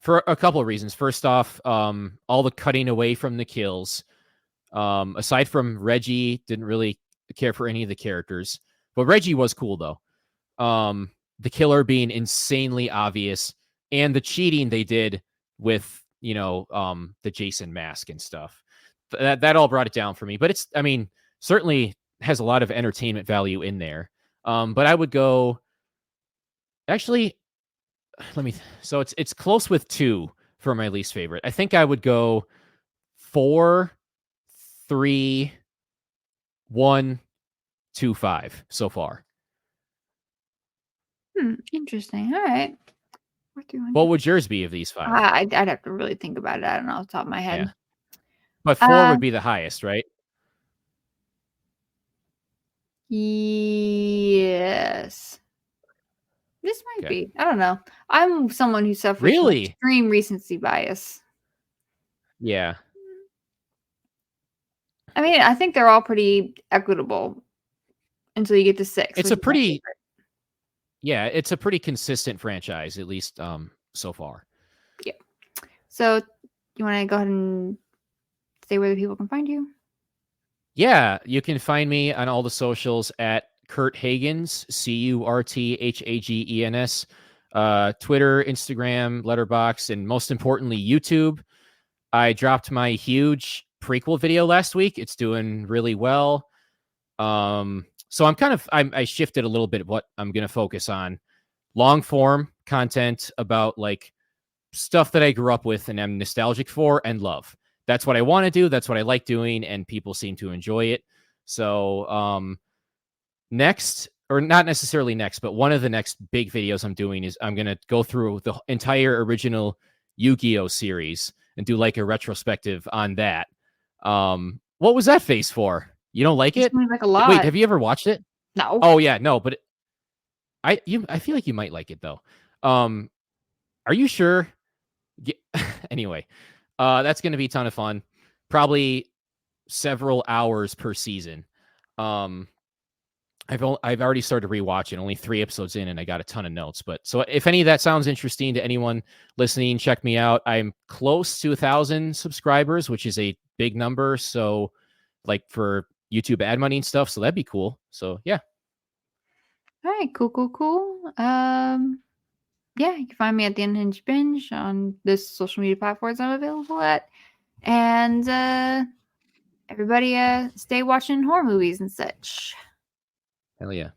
for a couple of reasons. First off, all the cutting away from the kills. Aside from Reggie, didn't really care for any of the characters. But Reggie was cool though. The killer being insanely obvious, and the cheating they did with, the Jason mask and stuff. That all brought it down for me. But it's, I mean, certainly has a lot of entertainment value in there. But I would go, actually, so it's close with 2 for my least favorite. I think I would go 4, 3, 1, 2, 5 so far. Interesting. All right. What would yours be of these 5? I'd have to really think about it. I don't know off the top of my head. Yeah. But 4 would be the highest, right? Yes. This might be. I don't know. I'm someone who suffers from extreme recency bias. Yeah. I mean, I think they're all pretty equitable until you get to 6. It's a pretty consistent franchise, at least so far. Yeah. So you want to go ahead and say where the people can find you? Yeah, you can find me on all the socials at Curt Hagens, CurtHagens, Twitter, Instagram, Letterboxd, and most importantly, YouTube. I dropped my huge prequel video last week. It's doing really well. So I shifted a little bit of what I'm going to focus on. Long form content about like stuff that I grew up with and am nostalgic for and love. That's what I want to do. That's what I like doing, and people seem to enjoy it. So next, or not necessarily next, but one of the next big videos I'm doing is I'm going to go through the entire original Yu-Gi-Oh series and do like a retrospective on that. What was that face for? You don't like it? Like a lot. Wait, have you ever watched it? No. Oh yeah, no, but I feel like you might like it though. Are you sure? Anyway, that's going to be a ton of fun. Probably several hours per season. I've already started rewatching, only 3 episodes in, and I got a ton of notes. But so if any of that sounds interesting to anyone listening, check me out. I'm close to 1,000 subscribers, which is a big number. So like for YouTube ad money and stuff. So that'd be cool. So yeah. All right, cool. Yeah, you can find me at the Unhinged Binge on this social media platforms I'm available at. And everybody stay watching horror movies and such. Hell yeah.